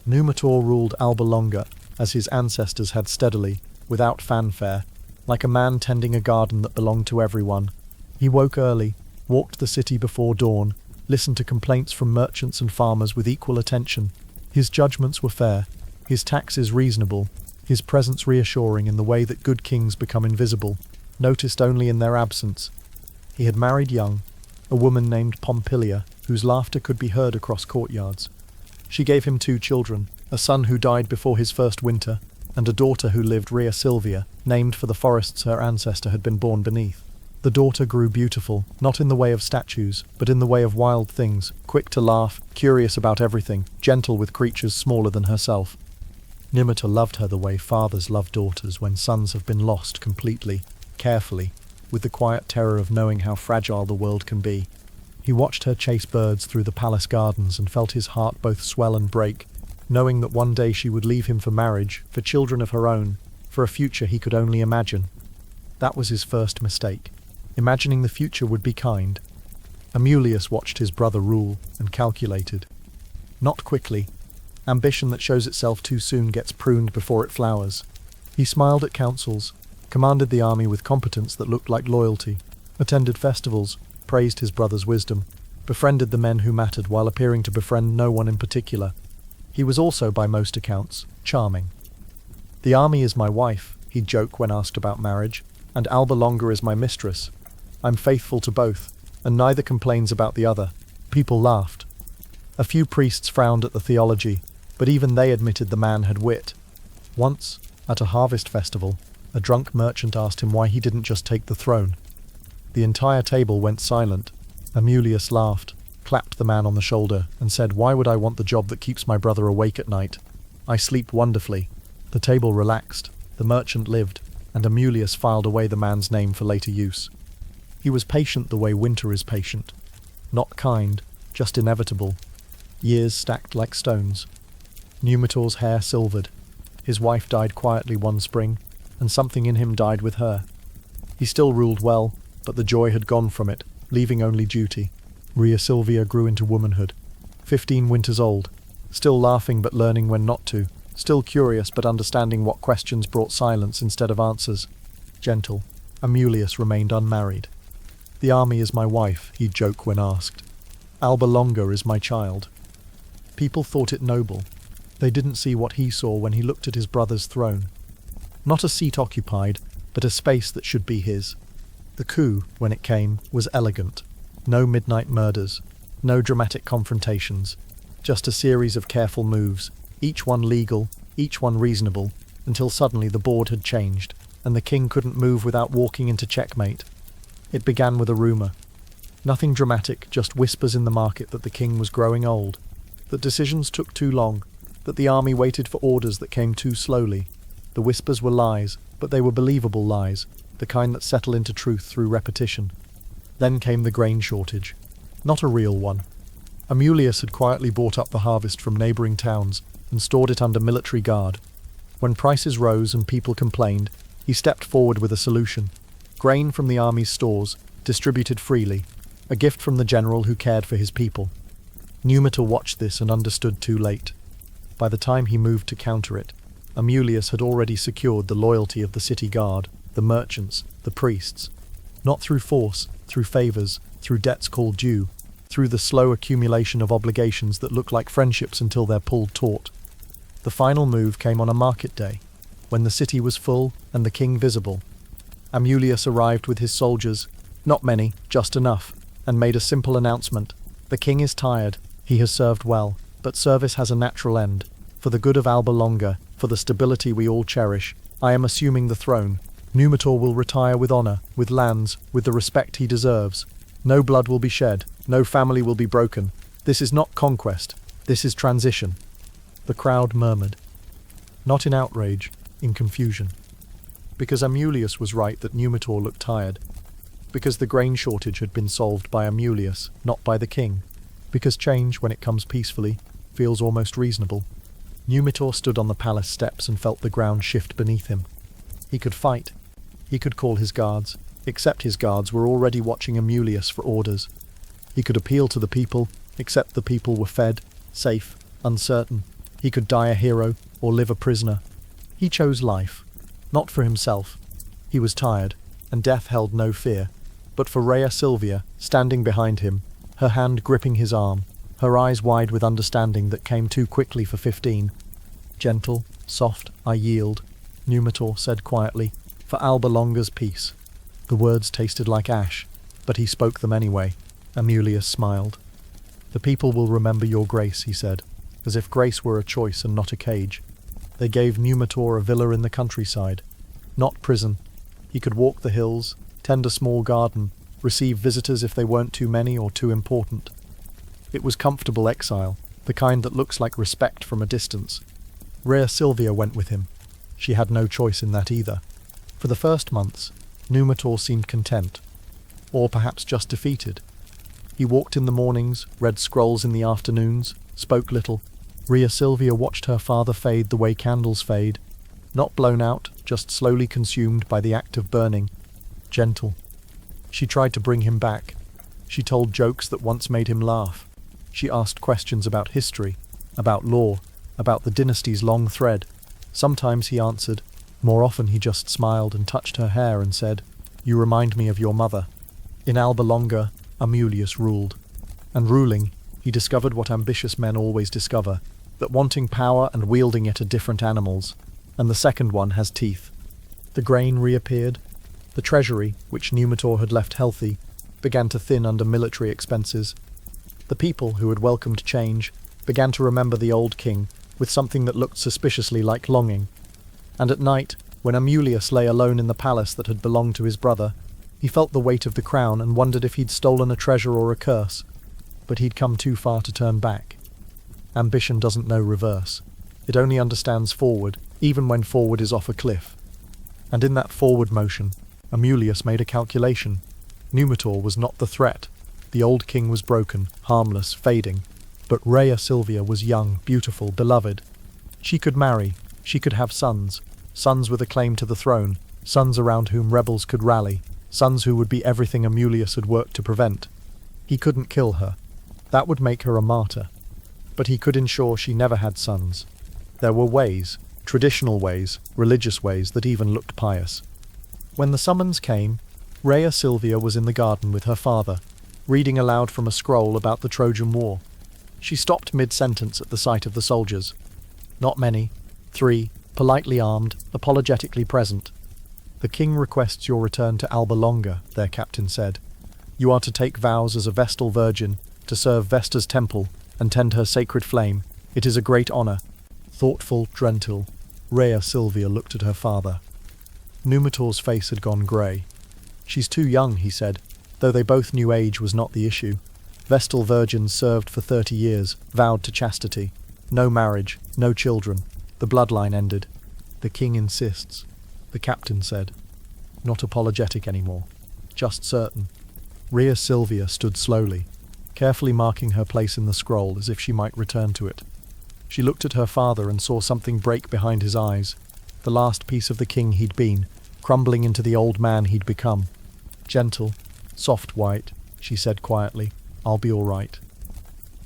Numitor ruled Alba Longa, as his ancestors had steadily, without fanfare, like a man tending a garden that belonged to everyone. He woke early, walked the city before dawn, listened to complaints from merchants and farmers with equal attention. His judgments were fair, his taxes reasonable, his presence reassuring in the way that good kings become invisible, noticed only in their absence. He had married young, a woman named Pompilia, whose laughter could be heard across courtyards. She gave him 2 children, a son who died before his first winter, and a daughter who lived Rhea Silvia, named for the forests her ancestor had been born beneath. The daughter grew beautiful, not in the way of statues, but in the way of wild things, quick to laugh, curious about everything, gentle with creatures smaller than herself. Numitor loved her the way fathers love daughters when sons have been lost completely, carefully, with the quiet terror of knowing how fragile the world can be. He watched her chase birds through the palace gardens and felt his heart both swell and break, knowing that one day she would leave him for marriage, for children of her own, for a future he could only imagine. That was his first mistake. Imagining the future would be kind. Amulius watched his brother rule and calculated. Not quickly. Ambition that shows itself too soon gets pruned before it flowers. He smiled at councils, commanded the army with competence that looked like loyalty, attended festivals, praised his brother's wisdom, befriended the men who mattered while appearing to befriend no one in particular. He was also, by most accounts, charming. "The army is my wife," he'd joke when asked about marriage, "and Alba Longa is my mistress. I'm faithful to both, and neither complains about the other." People laughed. A few priests frowned at the theology, but even they admitted the man had wit. Once, at a harvest festival, a drunk merchant asked him why he didn't just take the throne. The entire table went silent. Amulius laughed, clapped the man on the shoulder, and said, "Why would I want the job that keeps my brother awake at night? I sleep wonderfully." The table relaxed, the merchant lived, and Amulius filed away the man's name for later use. He was patient the way winter is patient. Not kind, just inevitable. Years stacked like stones. Numitor's hair silvered. His wife died quietly one spring, and something in him died with her. He still ruled well, but the joy had gone from it, leaving only duty. Rhea Silvia grew into womanhood. 15 winters old, still laughing but learning when not to, still curious but understanding what questions brought silence instead of answers. Gentle, Amulius remained unmarried. "The army is my wife," he'd joke when asked. "Alba Longa is my child." People thought it noble. They didn't see what he saw when he looked at his brother's throne. Not a seat occupied, but a space that should be his. The coup, when it came, was elegant. No midnight murders, no dramatic confrontations, just a series of careful moves, each one legal, each one reasonable, until suddenly the board had changed, and the king couldn't move without walking into checkmate. It began with a rumour. Nothing dramatic, just whispers in the market that the king was growing old, that decisions took too long, that the army waited for orders that came too slowly. The whispers were lies, but they were believable lies, the kind that settle into truth through repetition. Then came the grain shortage. Not a real one. Amulius had quietly bought up the harvest from neighbouring towns and stored it under military guard. When prices rose and people complained, he stepped forward with a solution. Grain from the army's stores, distributed freely, a gift from the general who cared for his people. Numitor watched this and understood too late. By the time he moved to counter it, Amulius had already secured the loyalty of the city guard, the merchants, the priests. Not through force, through favours, through debts called due, through the slow accumulation of obligations that look like friendships until they're pulled taut. The final move came on a market day, when the city was full and the king visible. Amulius arrived with his soldiers, not many, just enough, and made a simple announcement. "The king is tired. He has served well, but service has a natural end. For the good of Alba Longa, for the stability we all cherish, I am assuming the throne. Numitor will retire with honor, with lands, with the respect he deserves. No blood will be shed, no family will be broken. This is not conquest, this is transition. The crowd murmured. Not in outrage, in confusion. Because Amulius was right that Numitor looked tired. Because the grain shortage had been solved by Amulius, not by the king. Because change, when it comes peacefully, feels almost reasonable. Numitor stood on the palace steps and felt the ground shift beneath him. He could fight. He could call his guards, except his guards were already watching Amulius for orders. He could appeal to the people, except the people were fed, safe, uncertain. He could die a hero or live a prisoner. He chose life, not for himself. He was tired, and death held no fear, but for Rhea Silvia, standing behind him, her hand gripping his arm, her eyes wide with understanding that came too quickly for 15. Gentle, soft, I yield, Numitor said quietly, for Alba Longa's peace. The words tasted like ash, but he spoke them anyway. Amulius smiled. The people will remember your grace, he said, as if grace were a choice and not a cage. They gave Numitor a villa in the countryside, not prison. He could walk the hills, tend a small garden, receive visitors if they weren't too many or too important. It was comfortable exile, the kind that looks like respect from a distance. Rhea Silvia went with him. She had no choice in that either. For the first months, Numitor seemed content, or perhaps just defeated. He walked in the mornings, read scrolls in the afternoons, spoke little. Rhea Silvia watched her father fade the way candles fade, not blown out, just slowly consumed by the act of burning. Gentle. She tried to bring him back. She told jokes that once made him laugh. She asked questions about history, about law, about the dynasty's long thread. Sometimes he answered. More often he just smiled and touched her hair and said, "You remind me of your mother." In Alba Longa, Amulius ruled. And ruling, he discovered what ambitious men always discover, that wanting power and wielding it are different animals, and the second one has teeth. The grain reappeared. The treasury, which Numitor had left healthy, began to thin under military expenses. The people who had welcomed change began to remember the old king with something that looked suspiciously like longing. And at night, when Amulius lay alone in the palace that had belonged to his brother, he felt the weight of the crown and wondered if he'd stolen a treasure or a curse. But he'd come too far to turn back. Ambition doesn't know reverse. It only understands forward, even when forward is off a cliff. And in that forward motion, Amulius made a calculation. Numitor was not the threat. The old king was broken, harmless, fading. But Rhea Silvia was young, beautiful, beloved. She could marry. She could have sons. Sons with a claim to the throne. Sons around whom rebels could rally. Sons who would be everything Amulius had worked to prevent. He couldn't kill her. That would make her a martyr. But he could ensure she never had sons. There were ways, traditional ways, religious ways that even looked pious. When the summons came, Rhea Silvia was in the garden with her father, reading aloud from a scroll about the Trojan War. She stopped mid-sentence at the sight of the soldiers. Not many, 3, politely armed, apologetically present. "The king requests your return to Alba Longa," their captain said. "You are to take vows as a Vestal virgin, to serve Vesta's temple, and tend her sacred flame. It is a great honor." Thoughtful, gentle, Rhea Silvia looked at her father. Numitor's face had gone grey. "She's too young," he said, though they both knew age was not the issue. Vestal virgins served for 30 years, vowed to chastity. No marriage, no children. The bloodline ended. "The king insists," the captain said. Not apologetic anymore, just certain. Rhea Silvia stood slowly, carefully marking her place in the scroll as if she might return to it. She looked at her father and saw something break behind his eyes, the last piece of the king he'd been, crumbling into the old man he'd become. "Gentle, soft white," she said quietly, "I'll be all right."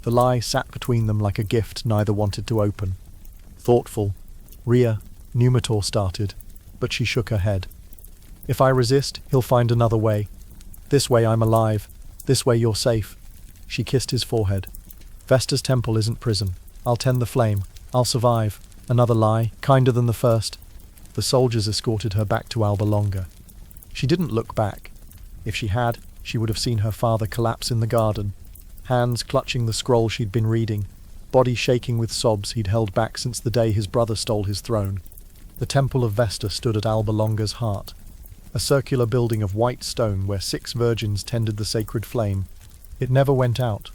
The lie sat between them like a gift neither wanted to open. Thoughtful, Rhea, Numitor started, but she shook her head. "If I resist, he'll find another way. This way I'm alive. This way you're safe." She kissed his forehead. "Vesta's temple isn't prison. I'll tend the flame. I'll survive." Another lie, kinder than the first. The soldiers escorted her back to Alba Longa. She didn't look back. If she had, she would have seen her father collapse in the garden. hands clutching the scroll she'd been reading, body shaking with sobs he'd held back since the day his brother stole his throne. The Temple of Vesta stood at Alba Longa's heart, a circular building of white stone where 6 virgins tended the sacred flame. It never went out.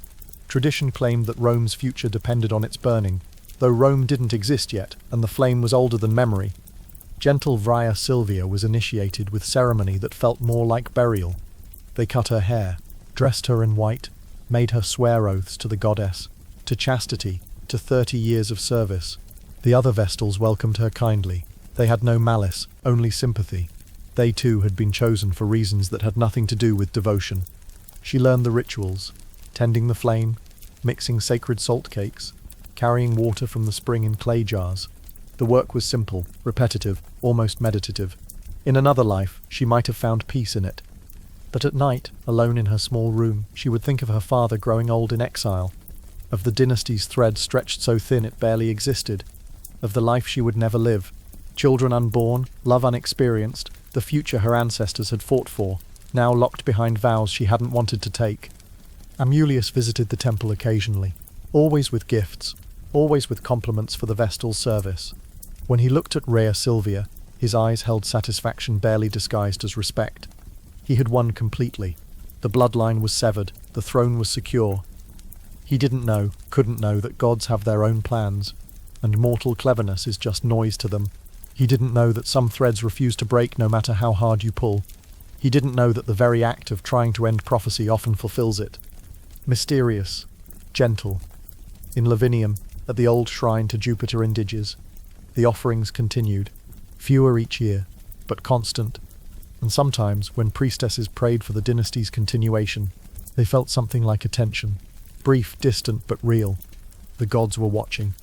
Tradition claimed that Rome's future depended on its burning, though Rome didn't exist yet, and the flame was older than memory. Gentle Vria Silvia was initiated with ceremony that felt more like burial. They cut her hair, dressed her in white, made her swear oaths to the goddess, to chastity, to 30 years of service. The other Vestals welcomed her kindly. They had no malice, only sympathy. They too had been chosen for reasons that had nothing to do with devotion. She learned the rituals, tending the flame, mixing sacred salt cakes, carrying water from the spring in clay jars. The work was simple, repetitive, almost meditative. In another life, she might have found peace in it. But at night, alone in her small room, she would think of her father growing old in exile, of the dynasty's thread stretched so thin it barely existed, of the life she would never live, children unborn, love unexperienced, the future her ancestors had fought for, now locked behind vows she hadn't wanted to take. Amulius visited the temple occasionally, always with gifts, always with compliments for the Vestal's service. When he looked at Rhea Silvia, his eyes held satisfaction barely disguised as respect. He had won completely. The bloodline was severed, the throne was secure. He didn't know, couldn't know that gods have their own plans, and mortal cleverness is just noise to them. He didn't know that some threads refuse to break no matter how hard you pull. He didn't know that the very act of trying to end prophecy often fulfills it. Mysterious, gentle. In Lavinium, at the old shrine to Jupiter Indiges, the offerings continued, fewer each year, but constant, and sometimes, when priestesses prayed for the dynasty's continuation, they felt something like attention, brief, distant, but real. The gods were watching.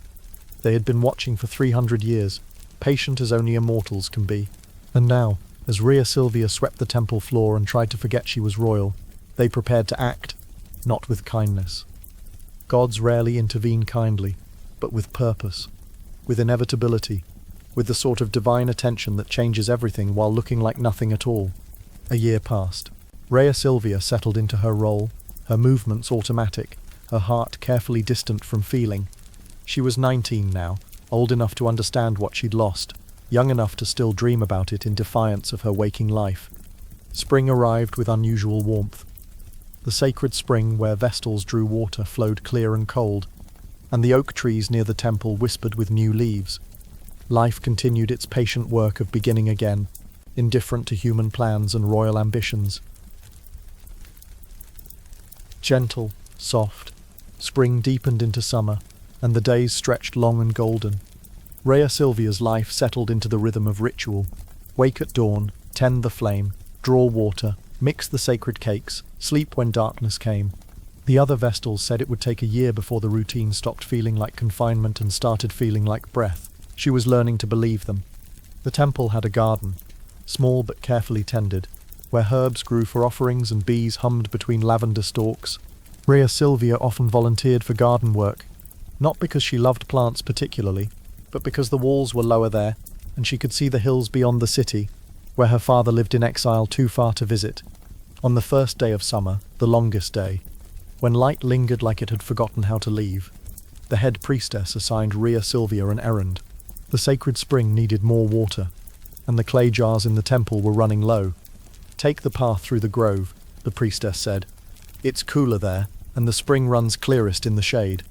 They had been watching for 300 years, patient as only immortals can be. And now, as Rhea Silvia swept the temple floor and tried to forget she was royal, they prepared to act, not with kindness. Gods rarely intervene kindly, but with purpose, with inevitability, with the sort of divine attention that changes everything while looking like nothing at all. A year passed. Rhea Silvia settled into her role, her movements automatic, her heart carefully distant from feeling. She was 19 now, old enough to understand what she'd lost, young enough to still dream about it in defiance of her waking life. Spring arrived with unusual warmth. The sacred spring where Vestals drew water flowed clear and cold, and the oak trees near the temple whispered with new leaves. Life continued its patient work of beginning again, indifferent to human plans and royal ambitions. Gentle, soft, spring deepened into summer, and the days stretched long and golden. Rhea Silvia's life settled into the rhythm of ritual. Wake at dawn, tend the flame, draw water, mix the sacred cakes, sleep when darkness came. The other Vestals said it would take a year before the routine stopped feeling like confinement and started feeling like breath. She was learning to believe them. The temple had a garden, small but carefully tended, where herbs grew for offerings and bees hummed between lavender stalks. Rhea Silvia often volunteered for garden work, not because she loved plants particularly, but because the walls were lower there, and she could see the hills beyond the city, where her father lived in exile too far to visit. On the first day of summer, the longest day, when light lingered like it had forgotten how to leave, the head priestess assigned Rhea Silvia an errand. The sacred spring needed more water, and the clay jars in the temple were running low. "Take the path through the grove," the priestess said. "It's cooler there, and the spring runs clearest in the shade."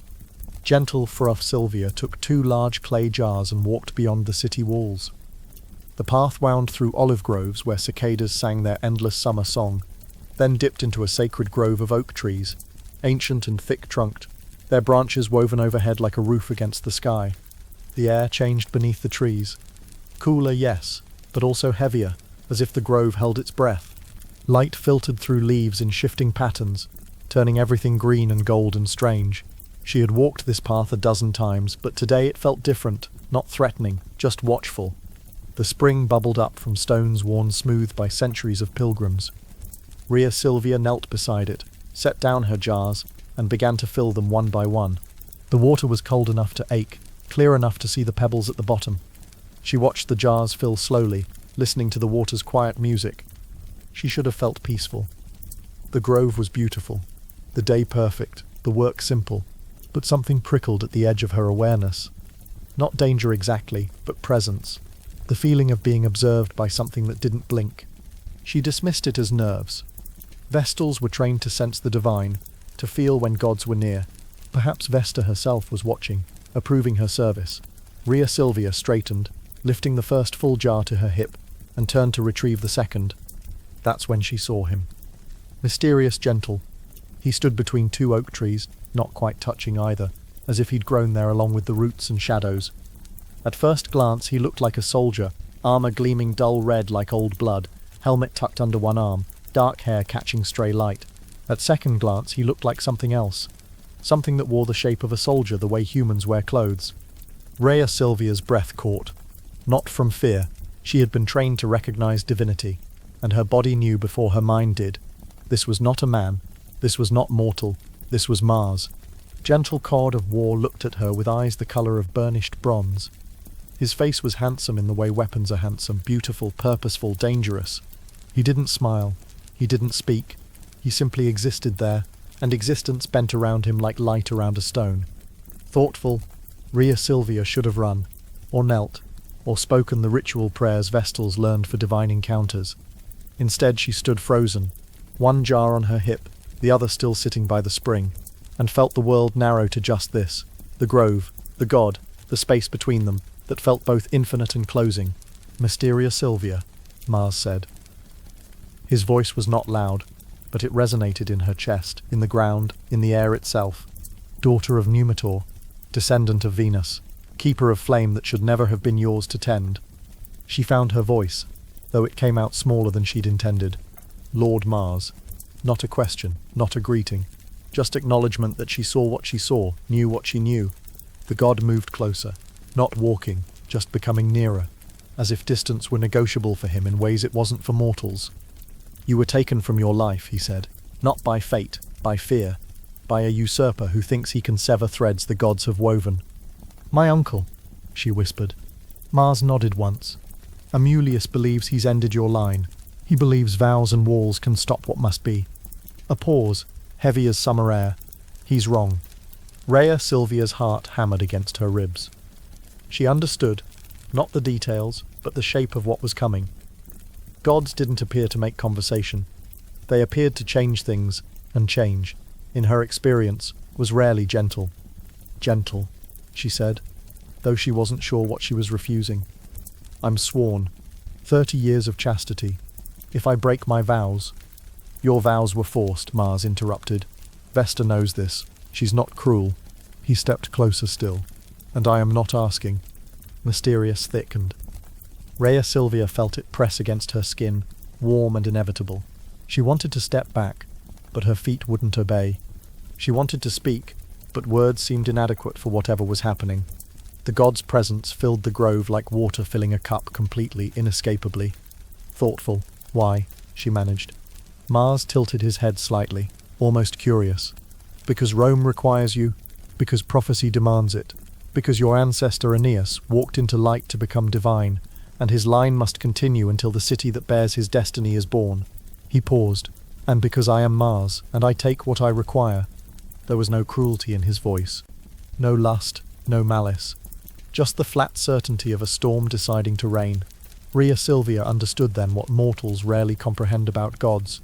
Gentle Fra Silvia took 2 large clay jars and walked beyond the city walls. The path wound through olive groves where cicadas sang their endless summer song, then dipped into a sacred grove of oak trees, ancient and thick-trunked, their branches woven overhead like a roof against the sky. The air changed beneath the trees. Cooler, yes, but also heavier, as if the grove held its breath. Light filtered through leaves in shifting patterns, turning everything green and gold and strange. She had walked this path a dozen times, but today it felt different, not threatening, just watchful. The spring bubbled up from stones worn smooth by centuries of pilgrims. Rhea Silvia knelt beside it, set down her jars, and began to fill them one by one. The water was cold enough to ache, clear enough to see the pebbles at the bottom. She watched the jars fill slowly, listening to the water's quiet music. She should have felt peaceful. The grove was beautiful, the day perfect, the work simple, but something prickled at the edge of her awareness. Not danger exactly, but presence. The feeling of being observed by something that didn't blink. She dismissed it as nerves. Vestals were trained to sense the divine, to feel when gods were near. Perhaps Vesta herself was watching, approving her service. Rhea Silvia straightened, lifting the first full jar to her hip, and turned to retrieve the second. That's when she saw him. Mysterious, gentle. He stood between two oak trees, not quite touching either, as if he'd grown there along with the roots and shadows. At first glance he looked like a soldier, armor gleaming dull red like old blood, helmet tucked under one arm, dark hair catching stray light. At second glance he looked like something else, something that wore the shape of a soldier the way humans wear clothes. Rhea Silvia's breath caught. Not from fear. She had been trained to recognize divinity, and her body knew before her mind did. This was not a man. This was not mortal. This was Mars. Gentle god of war looked at her with eyes the color of burnished bronze. His face was handsome in the way weapons are handsome, beautiful, purposeful, dangerous. He didn't smile. He didn't speak. He simply existed there, and existence bent around him like light around a stone. Thoughtful, Rhea Silvia should have run, or knelt, or spoken the ritual prayers Vestals learned for divine encounters. Instead she stood frozen, one jar on her hip, the other still sitting by the spring, and felt the world narrow to just this, the grove, the god, the space between them, that felt both infinite and closing. Mysteria Silvia, Mars said. His voice was not loud, but it resonated in her chest, in the ground, in the air itself. Daughter of Numitor, descendant of Venus, keeper of flame that should never have been yours to tend. She found her voice, though it came out smaller than she'd intended. Lord Mars. Not a question, not a greeting, just acknowledgement that she saw what she saw, knew what she knew. The god moved closer, not walking, just becoming nearer, as if distance were negotiable for him in ways it wasn't for mortals. You were taken from your life, he said, not by fate, by fear, by a usurper who thinks he can sever threads the gods have woven. My uncle, she whispered. Mars nodded once. Amulius believes he's ended your line. He believes vows and walls can stop what must be. A pause, heavy as summer air. He's wrong. Rhea Silvia's heart hammered against her ribs. She understood, not the details, but the shape of what was coming. Gods didn't appear to make conversation. They appeared to change things, and change, in her experience, was rarely gentle. Gentle, she said, though she wasn't sure what she was refusing. I'm sworn. 30 years of chastity. If I break my vows... Your vows were forced, Mars interrupted. Vesta knows this. She's not cruel. He stepped closer still. And I am not asking. Mysterious thickened. Rhea Silvia felt it press against her skin, warm and inevitable. She wanted to step back, but her feet wouldn't obey. She wanted to speak, but words seemed inadequate for whatever was happening. The god's presence filled the grove like water filling a cup completely, inescapably. Thoughtful. Why? She managed. Mars tilted his head slightly, almost curious. Because Rome requires you, because prophecy demands it, because your ancestor Aeneas walked into light to become divine, and his line must continue until the city that bears his destiny is born. He paused. And because I am Mars, and I take what I require. There was no cruelty in his voice. No lust, no malice. Just the flat certainty of a storm deciding to rain. Rhea Silvia understood then what mortals rarely comprehend about gods.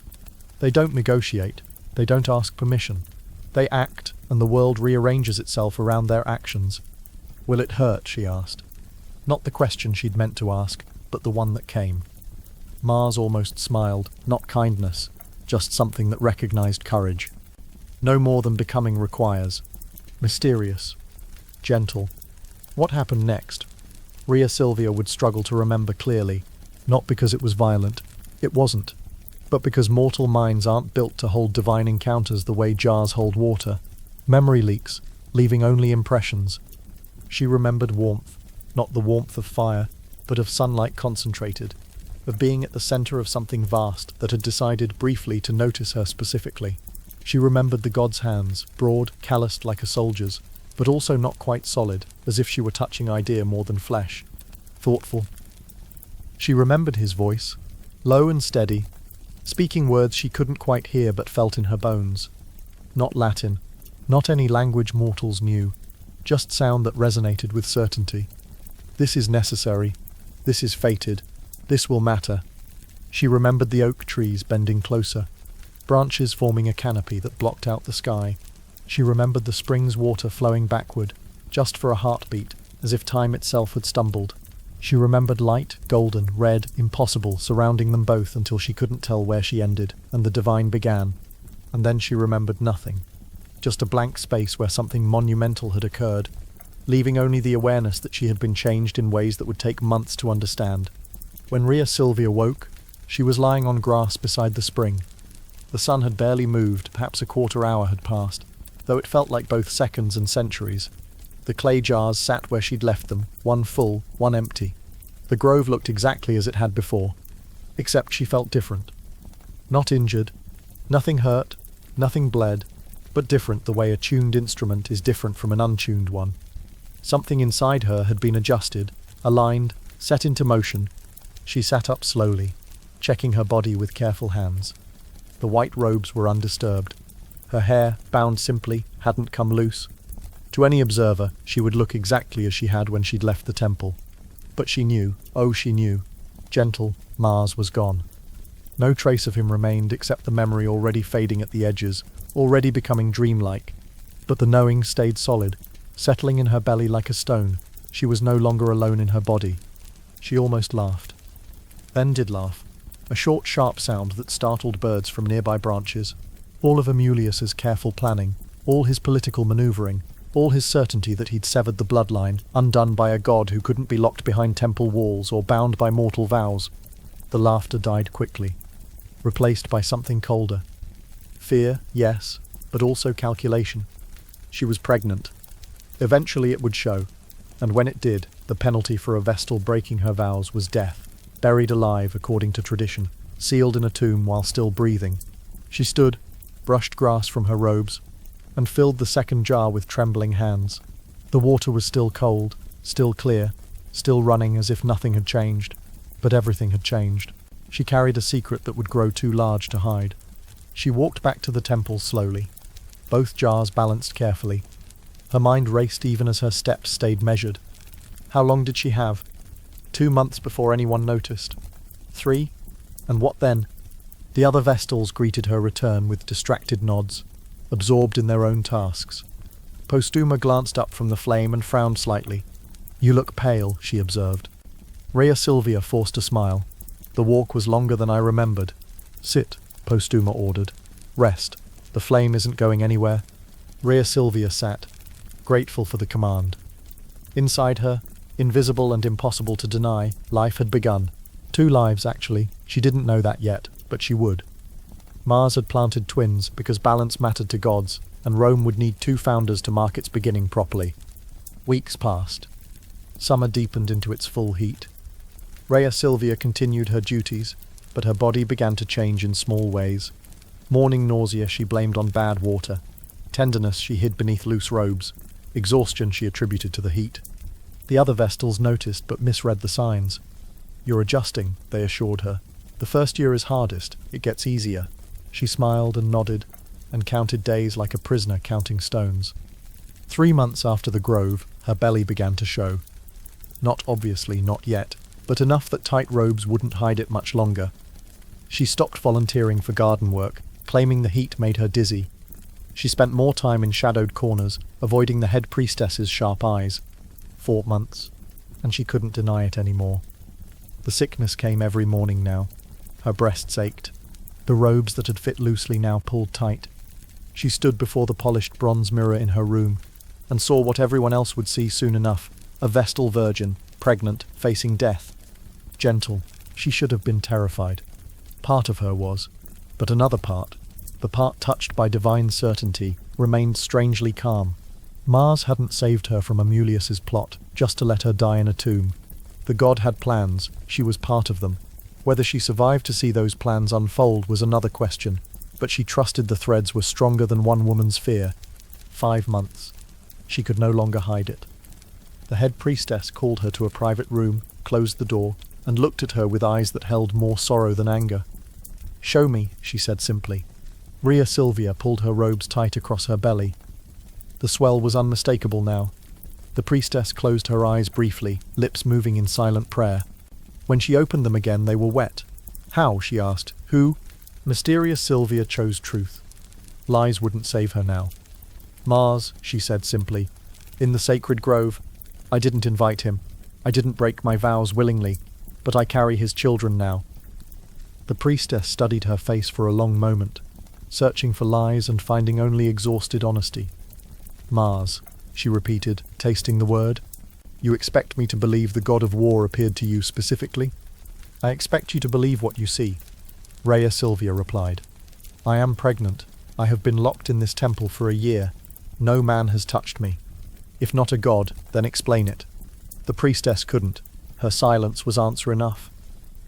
They don't negotiate. They don't ask permission. They act, and the world rearranges itself around their actions. Will it hurt, she asked. Not the question she'd meant to ask, but the one that came. Mars almost smiled, not kindness, just something that recognized courage. No more than becoming requires. Mysterious. Gentle. What happened next? Rhea Silvia would struggle to remember clearly, not because it was violent. It wasn't. But because mortal minds aren't built to hold divine encounters the way jars hold water. Memory leaks, leaving only impressions. She remembered warmth, not the warmth of fire, but of sunlight concentrated, of being at the center of something vast that had decided briefly to notice her specifically. She remembered the god's hands, broad, calloused like a soldier's, but also not quite solid, as if she were touching idea more than flesh. Thoughtful. She remembered his voice, low and steady, speaking words she couldn't quite hear but felt in her bones. Not Latin, Not any language mortals knew, just sound that resonated with certainty. This is necessary. This is fated. This will matter. She remembered the oak trees bending closer, branches forming a canopy that blocked out the sky. She remembered the spring's water flowing backward, just for a heartbeat, as if time itself had stumbled. She remembered light, golden, red, impossible, surrounding them both until she couldn't tell where she ended, and the divine began. And then she remembered nothing. Just a blank space where something monumental had occurred, leaving only the awareness that she had been changed in ways that would take months to understand. When Rhea Silvia woke, she was lying on grass beside the spring. The sun had barely moved, perhaps a quarter hour had passed, though it felt like both seconds and centuries. The clay jars sat where she'd left them, one full, one empty. The grove looked exactly as it had before, except she felt different. Not injured, nothing hurt, nothing bled, but different the way a tuned instrument is different from an untuned one. Something inside her had been adjusted, aligned, set into motion. She sat up slowly, checking her body with careful hands. The white robes were undisturbed. Her hair, bound simply, hadn't come loose. To any observer, she would look exactly as she had when she'd left the temple. But she knew, oh she knew, gentle Mars was gone. No trace of him remained except the memory already fading at the edges, already becoming dreamlike. But the knowing stayed solid, settling in her belly like a stone. She was no longer alone in her body. She almost laughed. Then did laugh. A short, sharp sound that startled birds from nearby branches. All of Amulius's careful planning, all his political manoeuvring, all his certainty that he'd severed the bloodline, undone by a god who couldn't be locked behind temple walls or bound by mortal vows. The laughter died quickly, replaced by something colder. Fear, yes, but also calculation. She was pregnant. Eventually it would show, and when it did, the penalty for a Vestal breaking her vows was death, buried alive according to tradition, sealed in a tomb while still breathing. She stood, brushed grass from her robes, and filled the second jar with trembling hands. The water was still cold, still clear, still running as if nothing had changed. But everything had changed. She carried a secret that would grow too large to hide. She walked back to the temple slowly, both jars balanced carefully. Her mind raced even as her steps stayed measured. How long did she have? 2 months before anyone noticed. 3? And what then? The other Vestals greeted her return with distracted nods, absorbed in their own tasks. Postuma glanced up from the flame and frowned slightly. "You look pale," she observed. Rhea Silvia forced a smile. "The walk was longer than I remembered." "Sit," Postuma ordered. "Rest. The flame isn't going anywhere." Rhea Silvia sat, grateful for the command. Inside her, invisible and impossible to deny, life had begun. 2 lives, actually. She didn't know that yet, but she would. Mars had planted twins because balance mattered to gods, and Rome would need 2 founders to mark its beginning properly. Weeks passed. Summer deepened into its full heat. Rhea Silvia continued her duties, but her body began to change in small ways. Morning nausea she blamed on bad water. Tenderness she hid beneath loose robes. Exhaustion she attributed to the heat. The other Vestals noticed but misread the signs. "You're adjusting," they assured her. "The first year is hardest. It gets easier." She smiled and nodded, and counted days like a prisoner counting stones. 3 months after the grove, her belly began to show. Not obviously, not yet, but enough that tight robes wouldn't hide it much longer. She stopped volunteering for garden work, claiming the heat made her dizzy. She spent more time in shadowed corners, avoiding the head priestess's sharp eyes. 4 months, and she couldn't deny it anymore. The sickness came every morning now. Her breasts ached. The robes that had fit loosely now pulled tight. She stood before the polished bronze mirror in her room, and saw what everyone else would see soon enough, a Vestal virgin, pregnant, facing death. Gentle, she should have been terrified. Part of her was, but another part, the part touched by divine certainty, remained strangely calm. Mars hadn't saved her from Amulius's plot, just to let her die in a tomb. The god had plans, she was part of them. Whether she survived to see those plans unfold was another question, but she trusted the threads were stronger than one woman's fear. 5 months. She could no longer hide it. The head priestess called her to a private room, closed the door, and looked at her with eyes that held more sorrow than anger. "Show me," she said simply. Rhea Silvia pulled her robes tight across her belly. The swell was unmistakable now. The priestess closed her eyes briefly, lips moving in silent prayer. When she opened them again, they were wet. How? She asked. Who? Mysterious Sylvia chose truth. Lies wouldn't save her now. Mars, she said simply. In the sacred grove. I didn't invite him. I didn't break my vows willingly, but I carry his children now. The priestess studied her face for a long moment, searching for lies and finding only exhausted honesty. Mars, she repeated, tasting the word. You expect me to believe the god of war appeared to you specifically? I expect you to believe what you see, Rhea Sylvia replied. I am pregnant. I have been locked in this temple for a year. No man has touched me. If not a god, then explain it. The priestess couldn't. Her silence was answer enough.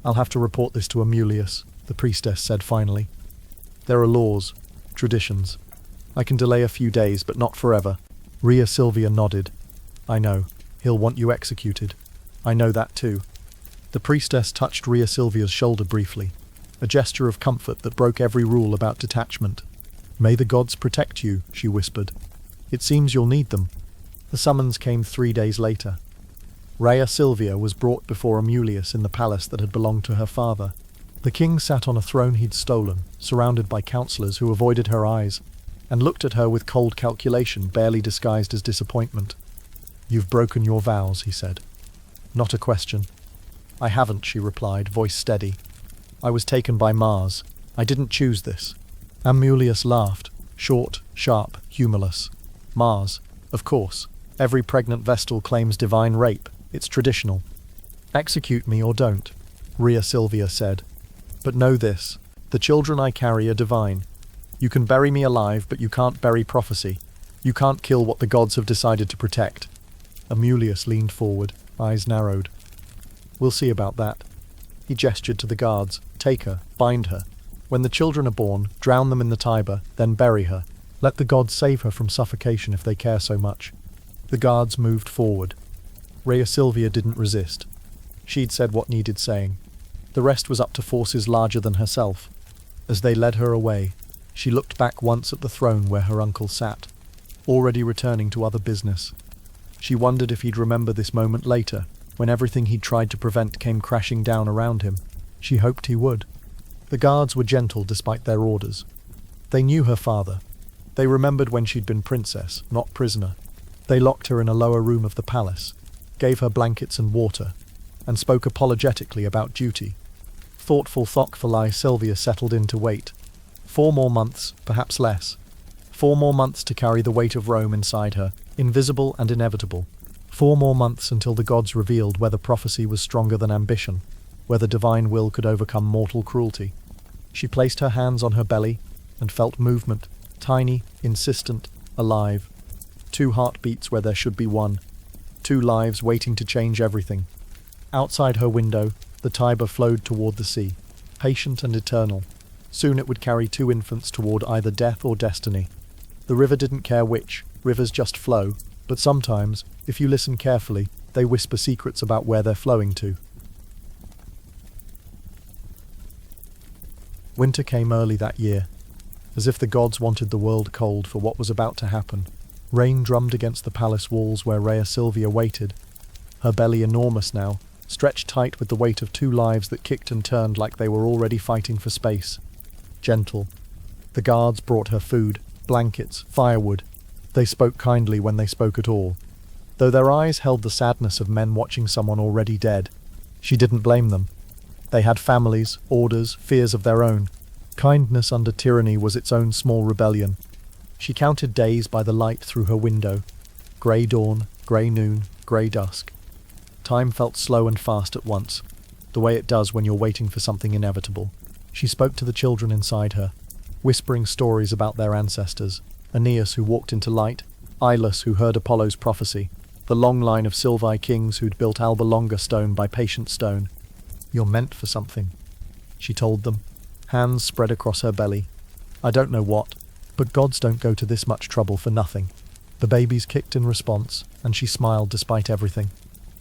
I'll have to report this to Amulius, the priestess said finally. There are laws, traditions. I can delay a few days, but not forever. Rhea Sylvia nodded. I know. He'll want you executed. I know that too. The priestess touched Rhea Sylvia's shoulder briefly, a gesture of comfort that broke every rule about detachment. May the gods protect you, she whispered. It seems you'll need them. The summons came 3 days later. Rhea Sylvia was brought before Amulius in the palace that had belonged to her father. The king sat on a throne he'd stolen, surrounded by counselors who avoided her eyes, and looked at her with cold calculation barely disguised as disappointment. You've broken your vows, he said. Not a question. I haven't, she replied, voice steady. I was taken by Mars. I didn't choose this. Amulius laughed, short, sharp, humorless. Mars, of course. Every pregnant Vestal claims divine rape. It's traditional. Execute me or don't, Rhea Sylvia said. But know this, the children I carry are divine. You can bury me alive, but you can't bury prophecy. You can't kill what the gods have decided to protect. Amulius leaned forward, eyes narrowed. We'll see about that. He gestured to the guards. Take her, bind her. When the children are born, drown them in the Tiber, then bury her. Let the gods save her from suffocation if they care so much. The guards moved forward. Rhea Sylvia didn't resist. She'd said what needed saying. The rest was up to forces larger than herself. As they led her away, she looked back once at the throne where her uncle sat, already returning to other business. She wondered if he'd remember this moment later, when everything he'd tried to prevent came crashing down around him. She hoped he would. The guards were gentle despite their orders. They knew her father. They remembered when she'd been princess, not prisoner. They locked her in a lower room of the palace, gave her blankets and water, and spoke apologetically about duty. Thoughtfully, Sylvia settled in to wait. 4 more months, perhaps less. 4 more months to carry the weight of Rome inside her, invisible and inevitable. 4 more months until the gods revealed whether prophecy was stronger than ambition, whether divine will could overcome mortal cruelty. She placed her hands on her belly and felt movement, tiny, insistent, alive. 2 heartbeats where there should be 1. 2 lives waiting to change everything. Outside her window, the Tiber flowed toward the sea, patient and eternal. Soon it would carry 2 infants toward either death or destiny. The river didn't care which, rivers just flow, but sometimes, if you listen carefully, they whisper secrets about where they're flowing to. Winter came early that year, as if the gods wanted the world cold for what was about to happen. Rain drummed against the palace walls where Rhea Sylvia waited, her belly enormous now, stretched tight with the weight of 2 lives that kicked and turned like they were already fighting for space. Gentle. The guards brought her food, blankets, firewood. They spoke kindly when they spoke at all. Though their eyes held the sadness of men watching someone already dead, she didn't blame them. They had families, orders, fears of their own. Kindness under tyranny was its own small rebellion. She counted days by the light through her window. Grey dawn, grey noon, grey dusk. Time felt slow and fast at once, the way it does when you're waiting for something inevitable. She spoke to the children inside her, whispering stories about their ancestors. Aeneas who walked into light, Ilus who heard Apollo's prophecy, the long line of Sylvae kings who'd built Alba Longa stone by patient stone. You're meant for something, she told them, hands spread across her belly. I don't know what, but gods don't go to this much trouble for nothing. The babies kicked in response, and she smiled despite everything.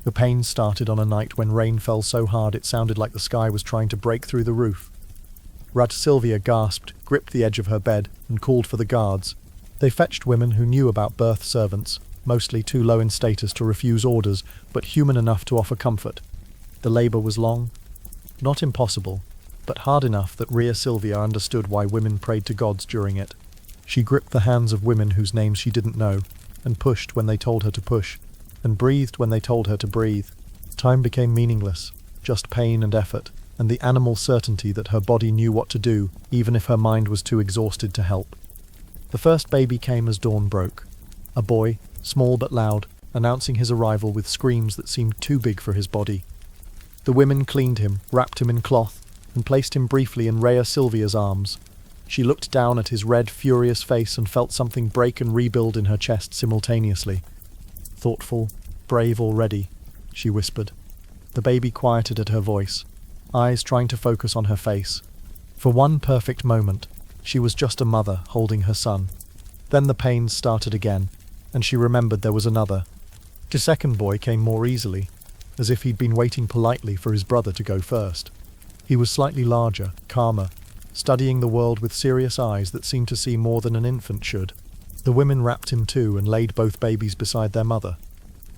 The pain started on a night when rain fell so hard it sounded like the sky was trying to break through the roof. Rhea Sylvia gasped, gripped the edge of her bed, and called for the guards. They fetched women who knew about birth servants, mostly too low in status to refuse orders, but human enough to offer comfort. The labour was long, not impossible, but hard enough that Rhea Silvia understood why women prayed to gods during it. She gripped the hands of women whose names she didn't know, and pushed when they told her to push, and breathed when they told her to breathe. Time became meaningless, just pain and effort, and the animal certainty that her body knew what to do, even if her mind was too exhausted to help. The first baby came as dawn broke. A boy, small but loud, announcing his arrival with screams that seemed too big for his body. The women cleaned him, wrapped him in cloth, and placed him briefly in Rhea Silvia's arms. She looked down at his red, furious face and felt something break and rebuild in her chest simultaneously. "Thoughtful, brave already," she whispered. The baby quieted at her voice, eyes trying to focus on her face. For one perfect moment, she was just a mother holding her son. Then the pains started again, and she remembered there was another. The second boy came more easily, as if he'd been waiting politely for his brother to go first. He was slightly larger, calmer, studying the world with serious eyes that seemed to see more than an infant should. The women wrapped him too and laid both babies beside their mother.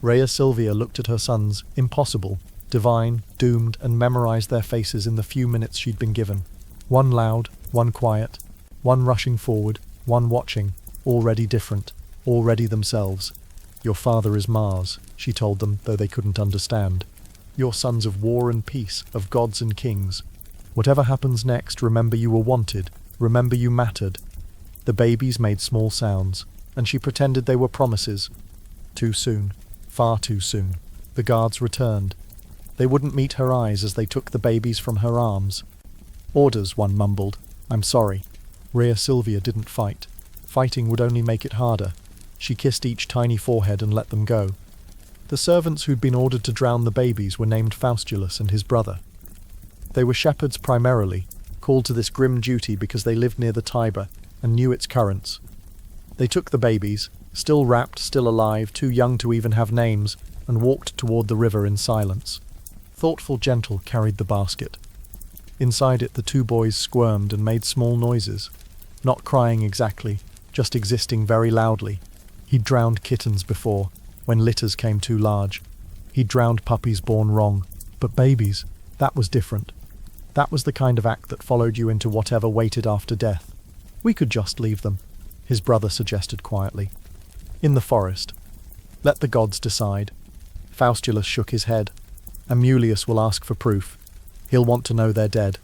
Rhea Silvia looked at her sons, impossible, divine, doomed, and memorized their faces in the few minutes she'd been given. One loud, one quiet, one rushing forward, one watching, already different, already themselves. "Your father is Mars," she told them, though they couldn't understand. "You're sons of war and peace, of gods and kings. Whatever happens next, remember you were wanted, remember you mattered." The babies made small sounds, and she pretended they were promises. Too soon, far too soon. The guards returned. They wouldn't meet her eyes as they took the babies from her arms. "Orders," one mumbled. "I'm sorry." Rhea Silvia didn't fight. Fighting would only make it harder. She kissed each tiny forehead and let them go. The servants who'd been ordered to drown the babies were named Faustulus and his brother. They were shepherds primarily, called to this grim duty because they lived near the Tiber and knew its currents. They took the babies, still wrapped, still alive, too young to even have names, and walked toward the river in silence. Thoughtful Gentle carried the basket. Inside it the two boys squirmed and made small noises, not crying exactly, just existing very loudly. He'd drowned kittens before, when litters came too large. He'd drowned puppies born wrong, but babies, that was different. That was the kind of act that followed you into whatever waited after death. "We could just leave them," his brother suggested quietly. "In the forest. Let the gods decide." Faustulus shook his head. "Amulius will ask for proof. He'll want to know they're dead.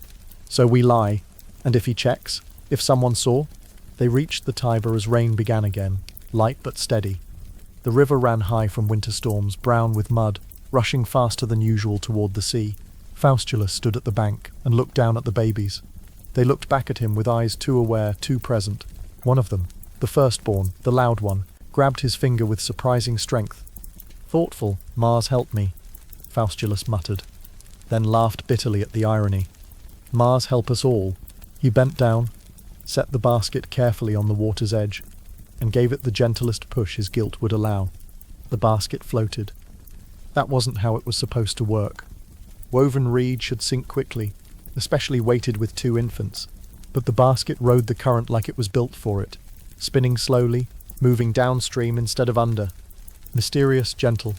So we lie, and if he checks, if someone saw..." They reached the Tiber as rain began again, light but steady. The river ran high from winter storms, brown with mud, rushing faster than usual toward the sea. Faustulus stood at the bank and looked down at the babies. They looked back at him with eyes too aware, too present. One of them, the firstborn, the loud one, grabbed his finger with surprising strength. "Thoughtful, Mars help me," Faustulus muttered, then laughed bitterly at the irony. "Mars help us all." He bent down, set the basket carefully on the water's edge, and gave it the gentlest push his guilt would allow. The basket floated. That wasn't how it was supposed to work. Woven reed should sink quickly, especially weighted with two infants, but the basket rode the current like it was built for it, spinning slowly, moving downstream instead of under. Mysterious, gentle.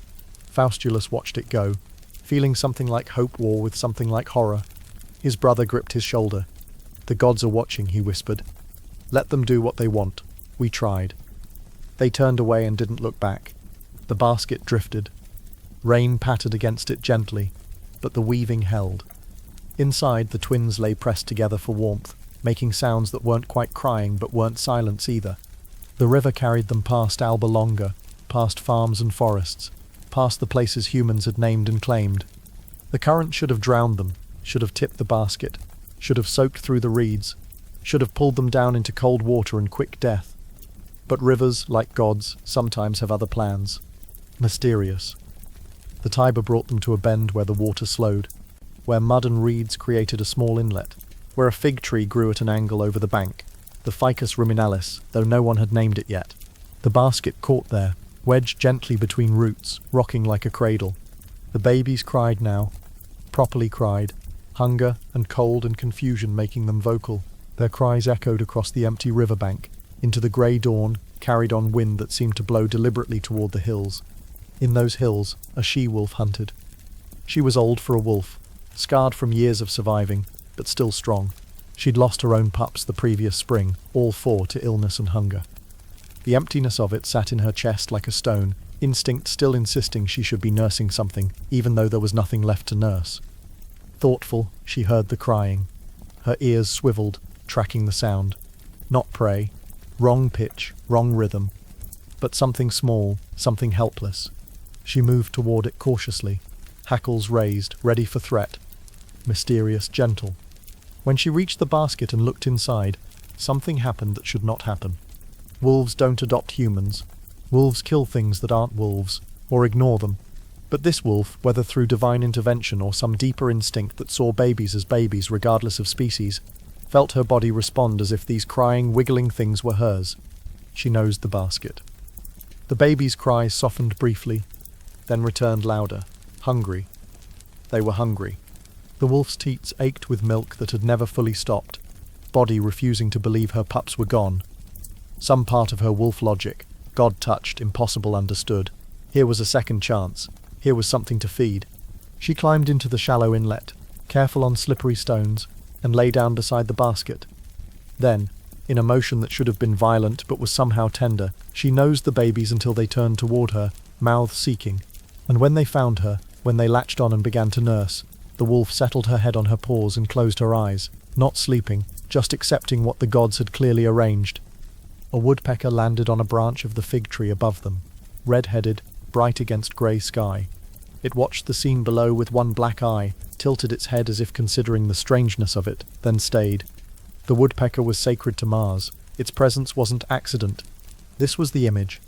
Faustulus watched it go, feeling something like hope war with something like horror. His brother gripped his shoulder. "The gods are watching," he whispered. "Let them do what they want. We tried." They turned away and didn't look back. The basket drifted. Rain pattered against it gently, but the weaving held. Inside, the twins lay pressed together for warmth, making sounds that weren't quite crying but weren't silence either. The river carried them past Alba Longa, past farms and forests, past the places humans had named and claimed. The current should have drowned them, should have tipped the basket, should have soaked through the reeds, should have pulled them down into cold water and quick death. But rivers, like gods, sometimes have other plans. Mysterious. The Tiber brought them to a bend where the water slowed, where mud and reeds created a small inlet, where a fig tree grew at an angle over the bank, the Ficus ruminalis, though no one had named it yet. The basket caught there, wedged gently between roots, rocking like a cradle. The babies cried now, properly cried, hunger and cold and confusion making them vocal. Their cries echoed across the empty riverbank, into the grey dawn, carried on wind that seemed to blow deliberately toward the hills. In those hills, a she-wolf hunted. She was old for a wolf, scarred from years of surviving, but still strong. She'd lost her own pups the previous spring, all four to illness and hunger. The emptiness of it sat in her chest like a stone, instinct still insisting she should be nursing something, even though there was nothing left to nurse. Thoughtful, she heard the crying. Her ears swiveled, tracking the sound. Not prey, wrong pitch, wrong rhythm, but something small, something helpless. She moved toward it cautiously, hackles raised, ready for threat. Mysterious, gentle. When she reached the basket and looked inside, something happened that should not happen. Wolves don't adopt humans. Wolves kill things that aren't wolves, or ignore them. But this wolf, whether through divine intervention or some deeper instinct that saw babies as babies regardless of species, felt her body respond as if these crying, wiggling things were hers. She nosed the basket. The baby's cries softened briefly, then returned louder. Hungry. They were hungry. The wolf's teats ached with milk that had never fully stopped, body refusing to believe her pups were gone. Some part of her wolf logic, God-touched, impossible understood. Here was a second chance. Here was something to feed. She climbed into the shallow inlet, careful on slippery stones, and lay down beside the basket. Then, in a motion that should have been violent but was somehow tender, she nosed the babies until they turned toward her, mouths seeking. And when they found her, when they latched on and began to nurse, the wolf settled her head on her paws and closed her eyes, not sleeping, just accepting what the gods had clearly arranged. A woodpecker landed on a branch of the fig tree above them, red-headed, bright against grey sky. It watched the scene below with one black eye, tilted its head as if considering the strangeness of it, then stayed. The woodpecker was sacred to Mars. Its presence wasn't accident. This was the image.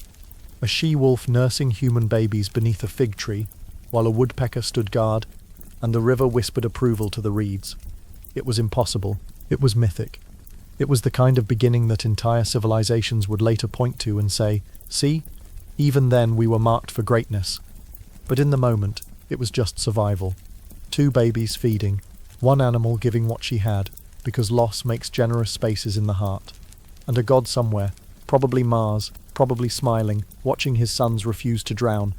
A she-wolf nursing human babies beneath a fig tree, while a woodpecker stood guard, and the river whispered approval to the reeds. It was impossible. It was mythic. It was the kind of beginning that entire civilizations would later point to and say, "See, even then we were marked for greatness." But in the moment, it was just survival. Two babies feeding, one animal giving what she had, because loss makes generous spaces in the heart. And a god somewhere, probably Mars, probably smiling, watching his sons refuse to drown.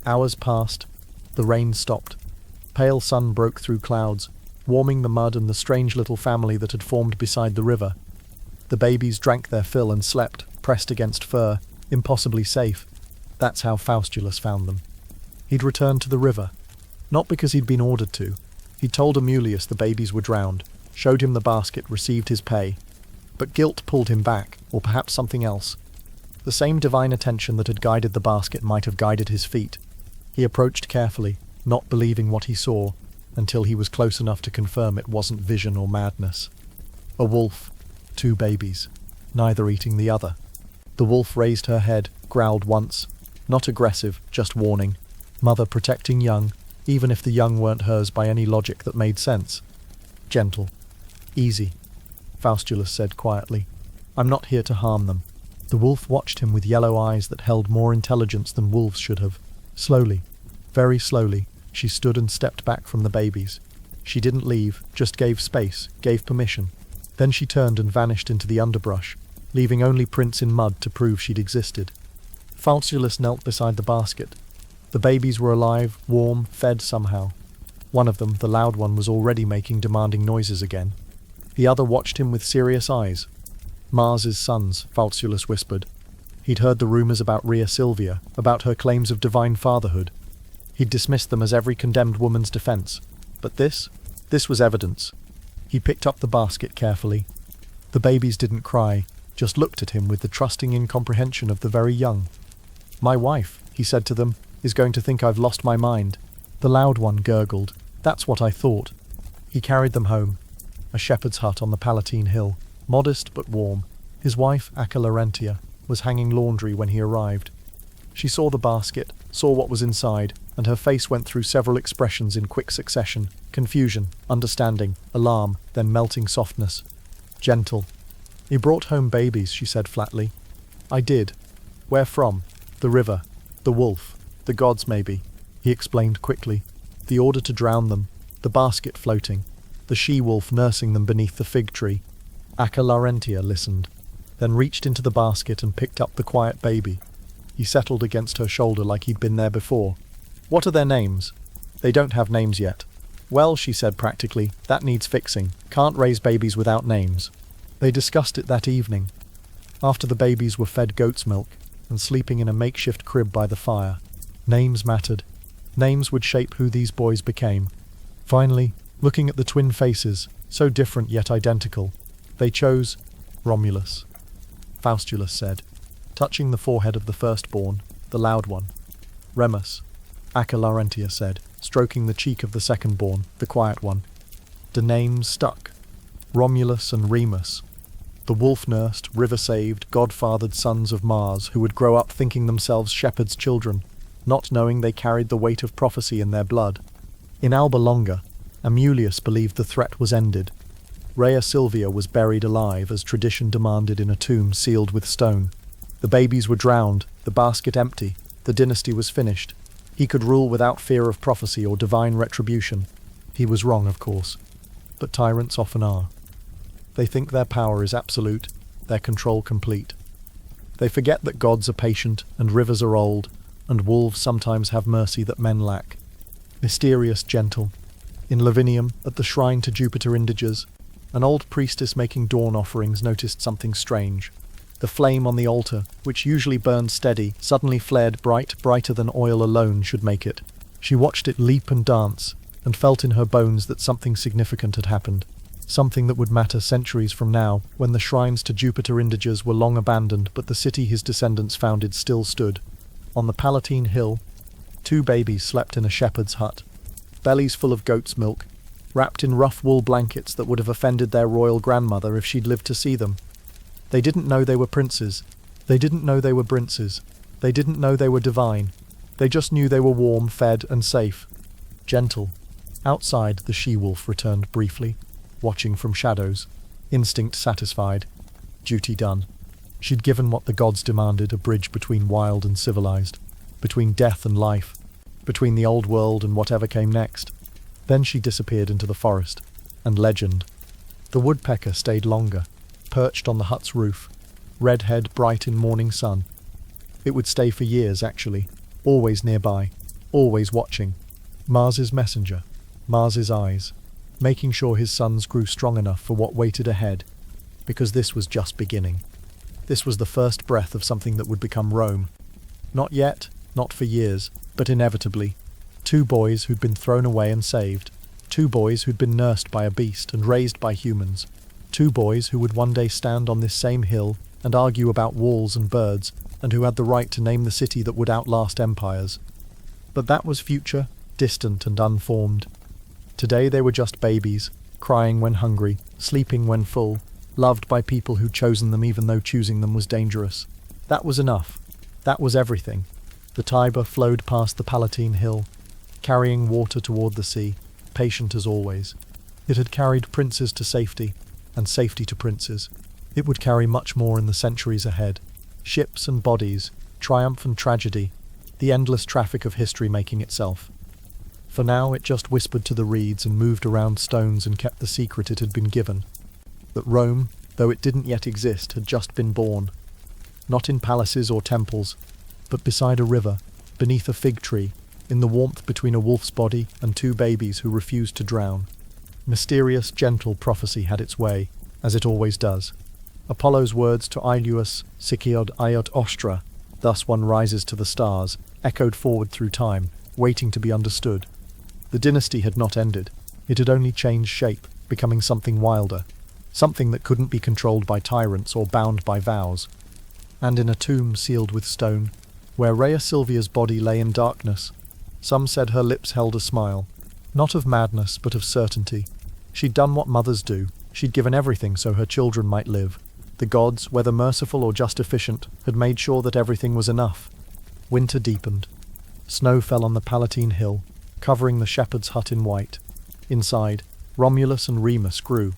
Hours passed. The rain stopped. Pale sun broke through clouds, warming the mud and the strange little family that had formed beside the river. The babies drank their fill and slept, pressed against fur, impossibly safe. That's how Faustulus found them. He'd returned to the river. Not because he'd been ordered to. He'd told Amulius the babies were drowned, showed him the basket, received his pay. But guilt pulled him back, or perhaps something else. The same divine attention that had guided the basket might have guided his feet. He approached carefully, not believing what he saw, until he was close enough to confirm it wasn't vision or madness. A wolf, two babies, neither eating the other. The wolf raised her head, growled once, not aggressive, just warning. Mother protecting young, even if the young weren't hers by any logic that made sense. Gentle. Easy, Faustulus said quietly. I'm not here to harm them. The wolf watched him with yellow eyes that held more intelligence than wolves should have. Slowly, very slowly, she stood and stepped back from the babies. She didn't leave, just gave space, gave permission. Then she turned and vanished into the underbrush, leaving only prints in mud to prove she'd existed. Faustulus knelt beside the basket. The babies were alive, warm, fed somehow. One of them, the loud one, was already making demanding noises again. The other watched him with serious eyes. Mars's sons, Faustulus whispered. He'd heard the rumours about Rhea Silvia, about her claims of divine fatherhood. He'd dismissed them as every condemned woman's defence. But this was evidence. He picked up the basket carefully. The babies didn't cry, just looked at him with the trusting incomprehension of the very young. My wife, he said to them, is going to think I've lost my mind. The loud one gurgled. That's what I thought. He carried them home. A shepherd's hut on the Palatine Hill, modest but warm. His wife, Larentia, was hanging laundry when he arrived. She saw the basket, saw what was inside, and her face went through several expressions in quick succession. Confusion, understanding, alarm, then melting softness. Gentle. You brought home babies, she said flatly. I did. Where from? The river. The wolf. The gods, maybe. He explained quickly. The order to drown them. The basket floating. The she-wolf nursing them beneath the fig tree. Larentia listened. then reached into the basket and picked up the quiet baby. He settled against her shoulder like he'd been there before. "What are their names?" "They don't have names yet." "Well," she said practically, "that needs fixing. Can't raise babies without names." They discussed it that evening, after the babies were fed goat's milk and sleeping in a makeshift crib by the fire. Names mattered. Names would shape who these boys became. Finally, looking at the twin faces, so different yet identical, they chose Romulus. Faustulus said, touching the forehead of the firstborn, the loud one. Remus, Acca Larentia said, stroking the cheek of the secondborn, the quiet one. The names stuck. Romulus and Remus, the wolf-nursed, river-saved, god-fathered sons of Mars who would grow up thinking themselves shepherds' children, not knowing they carried the weight of prophecy in their blood. In Alba Longa, Amulius believed the threat was ended. Rhea Silvia was buried alive as tradition demanded in a tomb sealed with stone. The babies were drowned, the basket empty, the dynasty was finished. He could rule without fear of prophecy or divine retribution. He was wrong, of course, but tyrants often are. They think their power is absolute, their control complete. They forget that gods are patient and rivers are old, and wolves sometimes have mercy that men lack. Mysterious, gentle. In Lavinium, at the shrine to Jupiter Indiges, an old priestess making dawn offerings noticed something strange. The flame on the altar, which usually burned steady, suddenly flared brighter than oil alone should make it. She watched it leap and dance, and felt in her bones that something significant had happened. Something that would matter centuries from now, when the shrines to Jupiter Indiges were long abandoned but the city his descendants founded still stood. On the Palatine Hill, 2 babies slept in a shepherd's hut, bellies full of goat's milk, wrapped in rough wool blankets that would have offended their royal grandmother if she'd lived to see them. They didn't know they were princes. They didn't know they were princes. They didn't know they were divine. They just knew they were warm, fed, and safe. Gentle. Outside, the she-wolf returned briefly, watching from shadows, instinct satisfied, duty done. She'd given what the gods demanded, a bridge between wild and civilized, between death and life, between the old world and whatever came next. Then she disappeared into the forest, and legend. The woodpecker stayed longer, perched on the hut's roof, red head bright in morning sun. It would stay for years, actually, always nearby, always watching. Mars's messenger, Mars's eyes, making sure his sons grew strong enough for what waited ahead, because this was just beginning. This was the first breath of something that would become Rome. Not yet, not for years, but inevitably. 2 boys who'd been thrown away and saved. 2 boys who'd been nursed by a beast and raised by humans. 2 boys who would one day stand on this same hill and argue about walls and birds, and who had the right to name the city that would outlast empires. But that was future, distant and unformed. Today they were just babies, crying when hungry, sleeping when full, loved by people who'd chosen them even though choosing them was dangerous. That was enough. That was everything. The Tiber flowed past the Palatine Hill, carrying water toward the sea, patient as always. It had carried princes to safety, and safety to princes. It would carry much more in the centuries ahead. Ships and bodies, triumph and tragedy, the endless traffic of history making itself. For now it just whispered to the reeds and moved around stones and kept the secret it had been given. That Rome, though it didn't yet exist, had just been born. Not in palaces or temples, but beside a river, beneath a fig tree, in the warmth between a wolf's body and 2 babies who refused to drown. Mysterious, gentle prophecy had its way, as it always does. Apollo's words to Iülus, Siciod Iot Ostra, thus one rises to the stars, echoed forward through time, waiting to be understood. The dynasty had not ended. It had only changed shape, becoming something wilder, something that couldn't be controlled by tyrants or bound by vows. And in a tomb sealed with stone, where Rhea Silvia's body lay in darkness, some said her lips held a smile, not of madness but of certainty. She'd done what mothers do. She'd given everything so her children might live. The gods, whether merciful or just efficient, had made sure that everything was enough. Winter deepened. Snow fell on the Palatine Hill, covering the shepherd's hut in white. Inside, Romulus and Remus grew,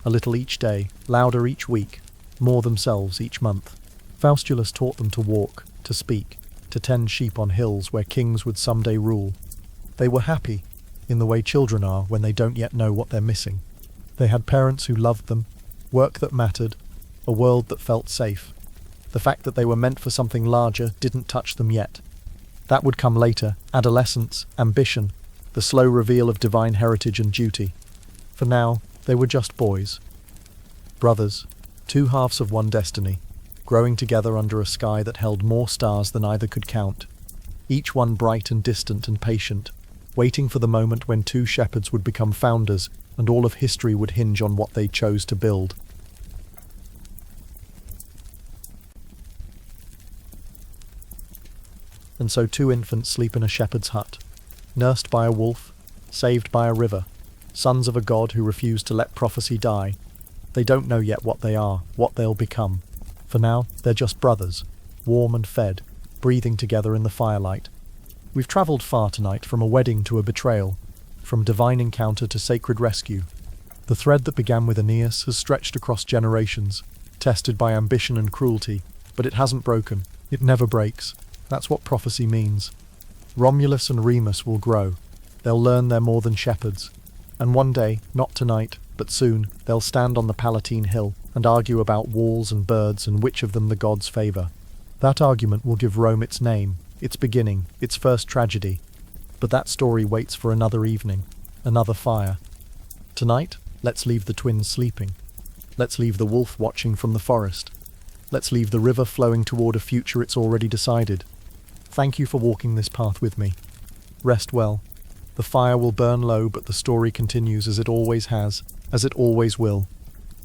a little each day, louder each week, more themselves each month. Faustulus taught them to walk, to speak, to tend sheep on hills where kings would someday rule. They were happy, in the way children are when they don't yet know what they're missing. They had parents who loved them, work that mattered, a world that felt safe. The fact that they were meant for something larger didn't touch them yet. That would come later: adolescence, ambition, the slow reveal of divine heritage and duty. For now, they were just boys. Brothers, two halves of one destiny, growing together under a sky that held more stars than either could count. Each one bright and distant and patient, waiting for the moment when two shepherds would become founders and all of history would hinge on what they chose to build. And so two infants sleep in a shepherd's hut, nursed by a wolf, saved by a river, sons of a god who refused to let prophecy die. They don't know yet what they are, what they'll become. For now, they're just brothers, warm and fed, breathing together in the firelight. We've travelled far tonight, from a wedding to a betrayal, from divine encounter to sacred rescue. The thread that began with Aeneas has stretched across generations, tested by ambition and cruelty, but it hasn't broken. It never breaks. That's what prophecy means. Romulus and Remus will grow. They'll learn they're more than shepherds. And one day, not tonight, but soon, they'll stand on the Palatine Hill and argue about walls and birds and which of them the gods favour. That argument will give Rome its name, its beginning, its first tragedy. But that story waits for another evening, another fire. Tonight, let's leave the twins sleeping. Let's leave the wolf watching from the forest. Let's leave the river flowing toward a future it's already decided. Thank you for walking this path with me. Rest well. The fire will burn low, but the story continues as it always has, as it always will.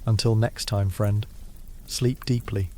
Until next time, friend. Sleep deeply.